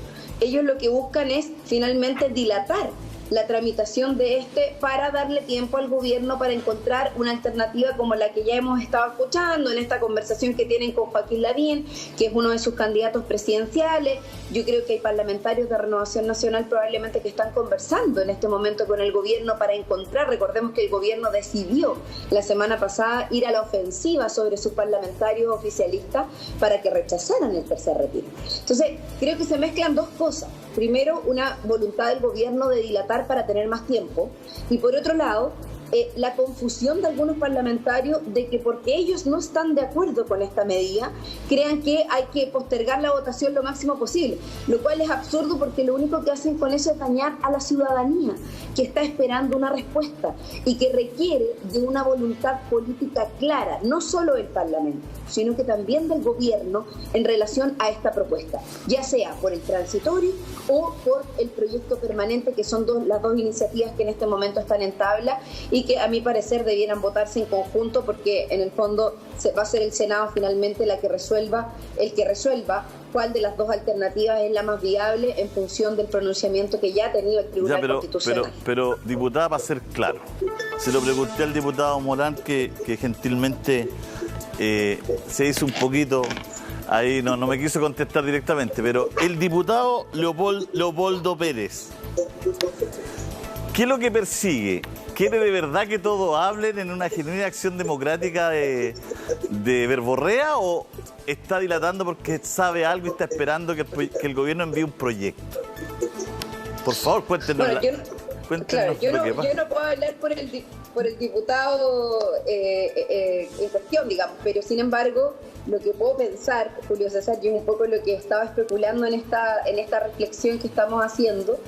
ellos lo que buscan es finalmente dilatar la tramitación de para darle tiempo al gobierno para encontrar una alternativa como la que ya hemos estado escuchando en esta conversación que tienen con Joaquín Lavín, que es uno de sus candidatos presidenciales. Yo creo que hay parlamentarios de Renovación Nacional probablemente que están conversando en este momento con el gobierno para encontrar, recordemos que el gobierno decidió la semana pasada ir a la ofensiva sobre sus parlamentarios oficialistas para que rechazaran el tercer retiro. Entonces, creo que se mezclan dos cosas. Primero, una voluntad del gobierno de dilatar para tener más tiempo, y por otro lado, la confusión de algunos parlamentarios de que porque ellos no están de acuerdo con esta medida, crean que hay que postergar la votación lo máximo posible, lo cual es absurdo porque lo único que hacen con eso es dañar a la ciudadanía, que está esperando una respuesta y que requiere de una voluntad política clara, no solo del Parlamento, sino que también del gobierno en relación a esta propuesta, ya sea por el transitorio o por el proyecto permanente, que son las dos iniciativas que en este momento están en tabla y que a mi parecer debieran votarse en conjunto, porque en el fondo va a ser el Senado finalmente el que resuelva cuál de las dos alternativas es la más viable en función del pronunciamiento que ya ha tenido el Tribunal Constitucional. Pero, diputada, para ser claro, se lo pregunté al diputado Morán, que gentilmente se hizo un poquito, ahí no me quiso contestar directamente, pero el diputado Leopoldo Pérez, ¿qué es lo que persigue? ¿Quiere de verdad que todos hablen en una genuina acción democrática de verborrea, o está dilatando porque sabe algo y está esperando que el gobierno envíe un proyecto? Por favor, cuéntenos. Bueno, yo no puedo hablar por el diputado en cuestión, digamos, pero sin embargo, lo que puedo pensar, Julio César, y es un poco lo que estaba especulando en esta reflexión que estamos haciendo,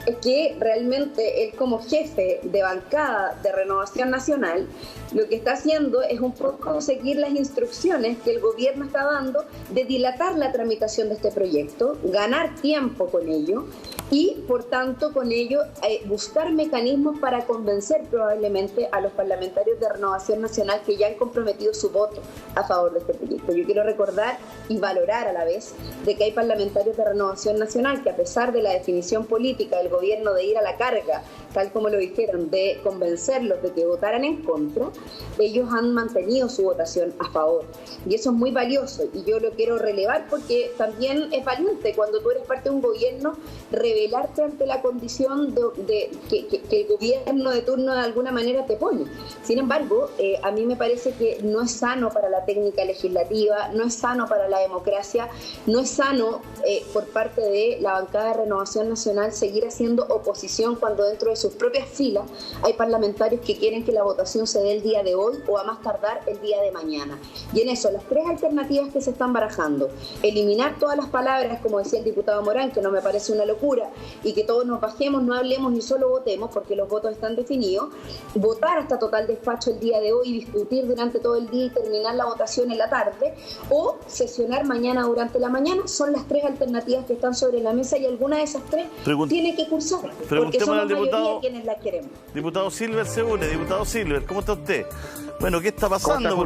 es que realmente él, como jefe de bancada de Renovación Nacional, lo que está haciendo es un poco seguir las instrucciones que el gobierno está dando de dilatar la tramitación de este proyecto, ganar tiempo con ello y, por tanto, con ello buscar mecanismos para convencer probablemente a los parlamentarios de Renovación Nacional que ya han comprometido su voto a favor de este proyecto. Yo quiero recordar y valorar a la vez de que hay parlamentarios de Renovación Nacional que, a pesar de la definición política del gobierno de ir a la carga, tal como lo dijeron, de convencerlos de que votaran en contra, ellos han mantenido su votación a favor. Y eso es muy valioso y yo lo quiero relevar porque también es valiente cuando tú eres parte de un gobierno rebelarte ante la condición de que el gobierno de turno de alguna manera te pone. Sin embargo, a mí me parece que no es sano para la técnica legislativa, no es sano para la democracia, no es sano por parte de la bancada de Renovación Nacional seguir haciendo oposición cuando dentro de sus propias filas hay parlamentarios que quieren que la votación se dé el día de hoy o a más tardar el día de mañana. Y en eso, las tres alternativas que se están barajando: eliminar todas las palabras, como decía el diputado Morán, que no me parece una locura, y que todos nos bajemos, no hablemos y solo votemos porque los votos están definidos, votar hasta total despacho el día de hoy y discutir durante todo el día y terminar la votación en la tarde, o sesionar mañana durante la mañana. Son las tres alternativas que están sobre la mesa y alguna de esas tres tiene que cursar, porque son la mayoría quienes la queremos. Diputado Silver se une. Diputado Silver, ¿cómo está usted? Bueno, ¿qué está pasando?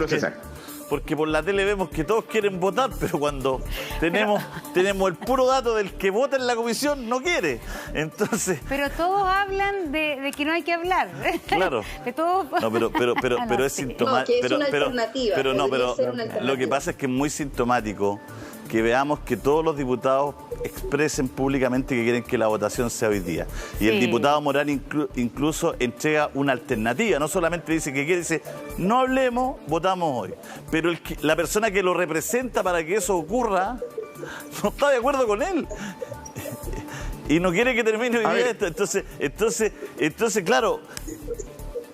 Porque por la tele vemos que todos quieren votar, pero cuando tenemos el puro dato del que vota en la comisión, no quiere. Entonces... Pero todos hablan de que no hay que hablar. Claro. De todo... No, pero es sintomático. No, que es una alternativa. Pero lo que pasa es que es muy sintomático que veamos que todos los diputados expresen públicamente que quieren que la votación sea hoy día. Y el diputado Morán incluso entrega una alternativa, no solamente dice que quiere, dice, no hablemos, votamos hoy. Pero la persona que lo representa para que eso ocurra no está de acuerdo con él. Y no quiere que termine hoy día esto. Entonces, claro,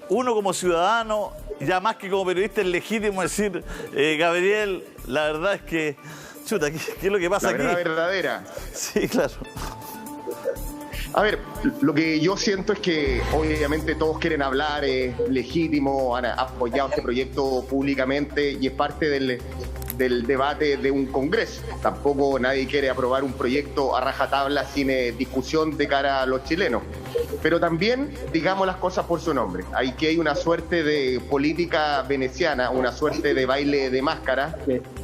uno como ciudadano, ya más que como periodista, es legítimo decir, Gabriel, la verdad es que... Chuta, ¿qué es lo que pasa aquí? La verdad verdadera. Sí, claro. A ver, lo que yo siento es que obviamente todos quieren hablar, es legítimo, han apoyado este proyecto públicamente y es parte del debate de un congreso. Tampoco nadie quiere aprobar un proyecto a rajatabla sin discusión de cara a los chilenos. Pero también digamos las cosas por su nombre. Aquí hay una suerte de política veneciana, una suerte de baile de máscara,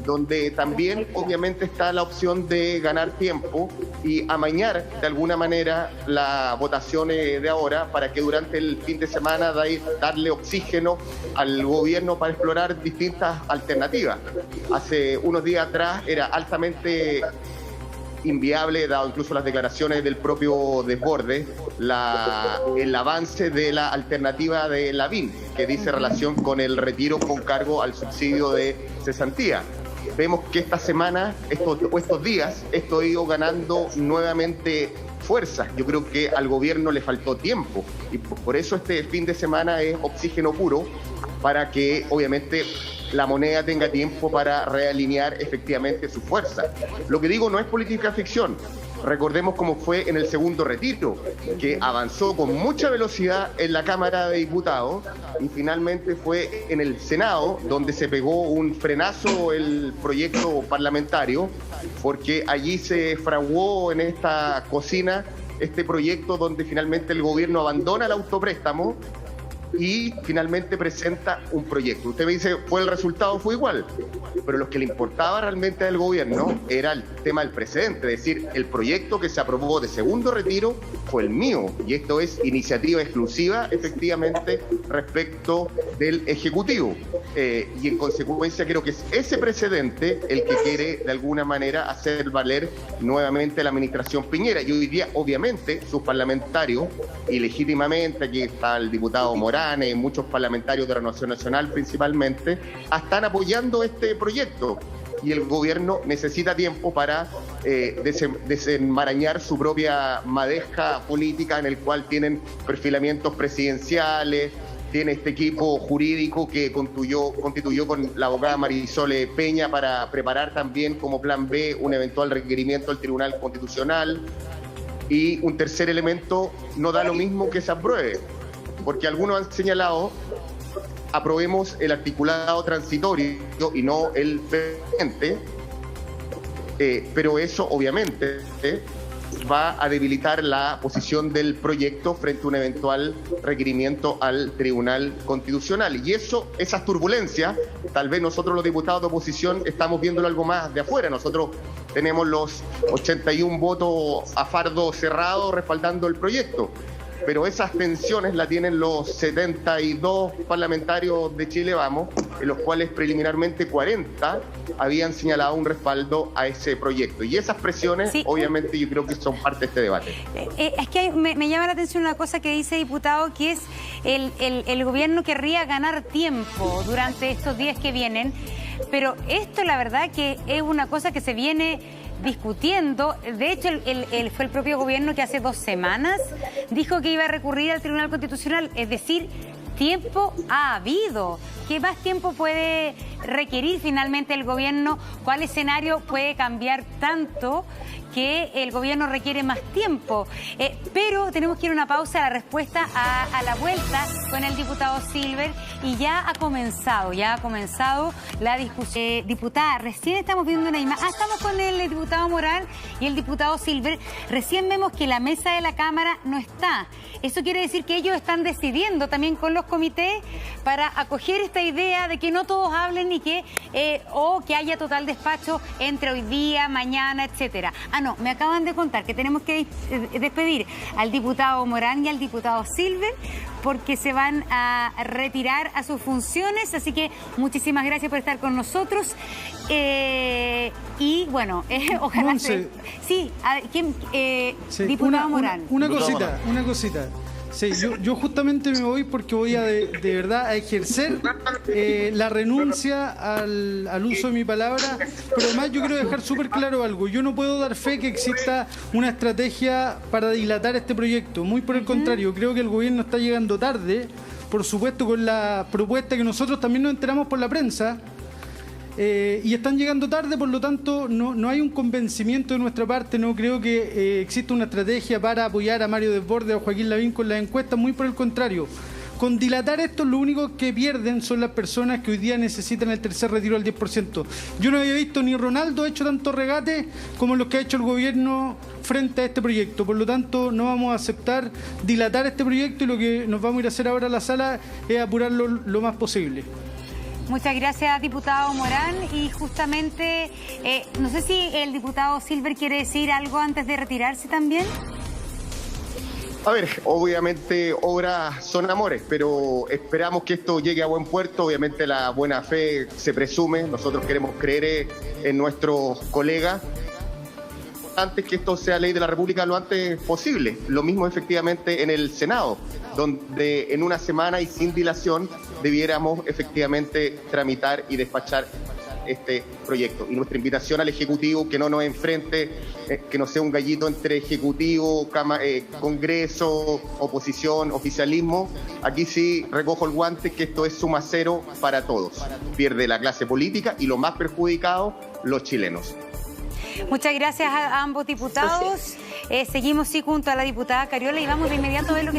donde también obviamente está la opción de ganar tiempo y amañar de alguna manera las votaciones de ahora para que durante el fin de semana darle oxígeno al gobierno para explorar distintas alternativas. Hace unos días atrás era altamente inviable, dado incluso las declaraciones del propio Desbordes, el avance de la alternativa de Lavín, que dice relación con el retiro con cargo al subsidio de cesantía. Vemos que esta semana, estos días, esto ha ido ganando nuevamente fuerza. Yo creo que al gobierno le faltó tiempo y por eso este fin de semana es oxígeno puro para que obviamente la moneda tenga tiempo para realinear efectivamente su fuerza. Lo que digo no es política ficción. Recordemos cómo fue en el segundo retiro, que avanzó con mucha velocidad en la Cámara de Diputados y finalmente fue en el Senado donde se pegó un frenazo el proyecto parlamentario, porque allí se fraguó en esta cocina este proyecto donde finalmente el gobierno abandona el autopréstamo y finalmente presenta un proyecto. Usted me dice, el resultado fue igual, pero lo que le importaba realmente al gobierno era el tema del precedente, es decir, el proyecto que se aprobó de segundo retiro fue el mío, y esto es iniciativa exclusiva, efectivamente, respecto del Ejecutivo. Y en consecuencia creo que es ese precedente el que quiere de alguna manera hacer valer nuevamente la administración Piñera. Y hoy día, obviamente, sus parlamentarios, y legítimamente, aquí está el diputado Morán, muchos parlamentarios de Renovación Nacional principalmente, están apoyando este proyecto y el gobierno necesita tiempo para desenmarañar su propia madeja política en el cual tienen perfilamientos presidenciales, tiene este equipo jurídico que constituyó con la abogada Marisol Peña para preparar también como plan B un eventual requerimiento al Tribunal Constitucional. Y un tercer elemento, no da lo mismo que se apruebe, porque algunos han señalado, aprobemos el articulado transitorio y no el permanente, pero eso obviamente va a debilitar la posición del proyecto frente a un eventual requerimiento al Tribunal Constitucional. Y esas turbulencias, tal vez nosotros los diputados de oposición estamos viéndolo algo más de afuera. Nosotros tenemos los 81 votos a fardo cerrado respaldando el proyecto. Pero esas tensiones la tienen los 72 parlamentarios de Chile Vamos, en los cuales preliminarmente 40 habían señalado un respaldo a ese proyecto. Y esas presiones, sí, obviamente, yo creo que son parte de este debate. Es que me llama la atención una cosa que dice, diputado, que es el gobierno querría ganar tiempo durante estos días que vienen, pero esto la verdad que es una cosa que se viene discutiendo. De hecho, fue el propio gobierno que hace 2 semanas dijo que iba a recurrir al Tribunal Constitucional. Es decir, tiempo ha habido. ¿Qué más tiempo puede requerir finalmente el gobierno? ¿Cuál escenario puede cambiar tanto que el gobierno requiere más tiempo? Pero tenemos que ir a una pausa, a la respuesta a la vuelta con el diputado Silver, y ya ha comenzado la discusión. Diputada, recién estamos viendo una imagen. Estamos con el diputado Morán y el diputado Silver. Recién vemos que la mesa de la Cámara no está. Eso quiere decir que ellos están decidiendo también con los comités para acoger esta idea de que no todos hablen y que haya total despacho entre hoy día, mañana, etcétera. No, me acaban de contar que tenemos que despedir al diputado Morán y al diputado Silver porque se van a retirar a sus funciones, así que muchísimas gracias por estar con nosotros. Y bueno, ojalá... Sí, diputado Morán. Una cosita. Sí, yo justamente me voy porque voy a de verdad a ejercer la renuncia al uso de mi palabra, pero además yo quiero dejar súper claro algo. Yo no puedo dar fe que exista una estrategia para dilatar este proyecto. Muy por el contrario, creo que el gobierno está llegando tarde, por supuesto con la propuesta que nosotros también nos enteramos por la prensa. Y están llegando tarde, por lo tanto no hay un convencimiento de nuestra parte. No creo que exista una estrategia para apoyar a Mario Desbordes o a Joaquín Lavín con las encuestas, muy por el contrario. Con dilatar esto, lo único que pierden son las personas que hoy día necesitan el tercer retiro al 10%. Yo no había visto ni Ronaldo ha hecho tanto regate como los que ha hecho el gobierno frente a este proyecto. Por lo tanto, no vamos a aceptar dilatar este proyecto, y lo que nos vamos a ir a hacer ahora a la sala es apurarlo lo más posible. Muchas gracias, diputado Morán. Y justamente, no sé si el diputado Silver quiere decir algo antes de retirarse también. A ver, obviamente obras son amores, pero esperamos que esto llegue a buen puerto. Obviamente la buena fe se presume, nosotros queremos creer en nuestros colegas. Antes que esto sea ley de la República lo antes posible. Lo mismo efectivamente en el Senado, donde en una semana y sin dilación debiéramos efectivamente tramitar y despachar este proyecto. Y nuestra invitación al Ejecutivo, que no nos enfrente, que no sea un gallito entre Ejecutivo, Congreso, oposición, oficialismo. Aquí sí recojo el guante, que esto es suma cero para todos. Pierde la clase política y lo más perjudicado, los chilenos. Muchas gracias a ambos diputados. Seguimos junto a la diputada Cariola y vamos de inmediato a ver lo que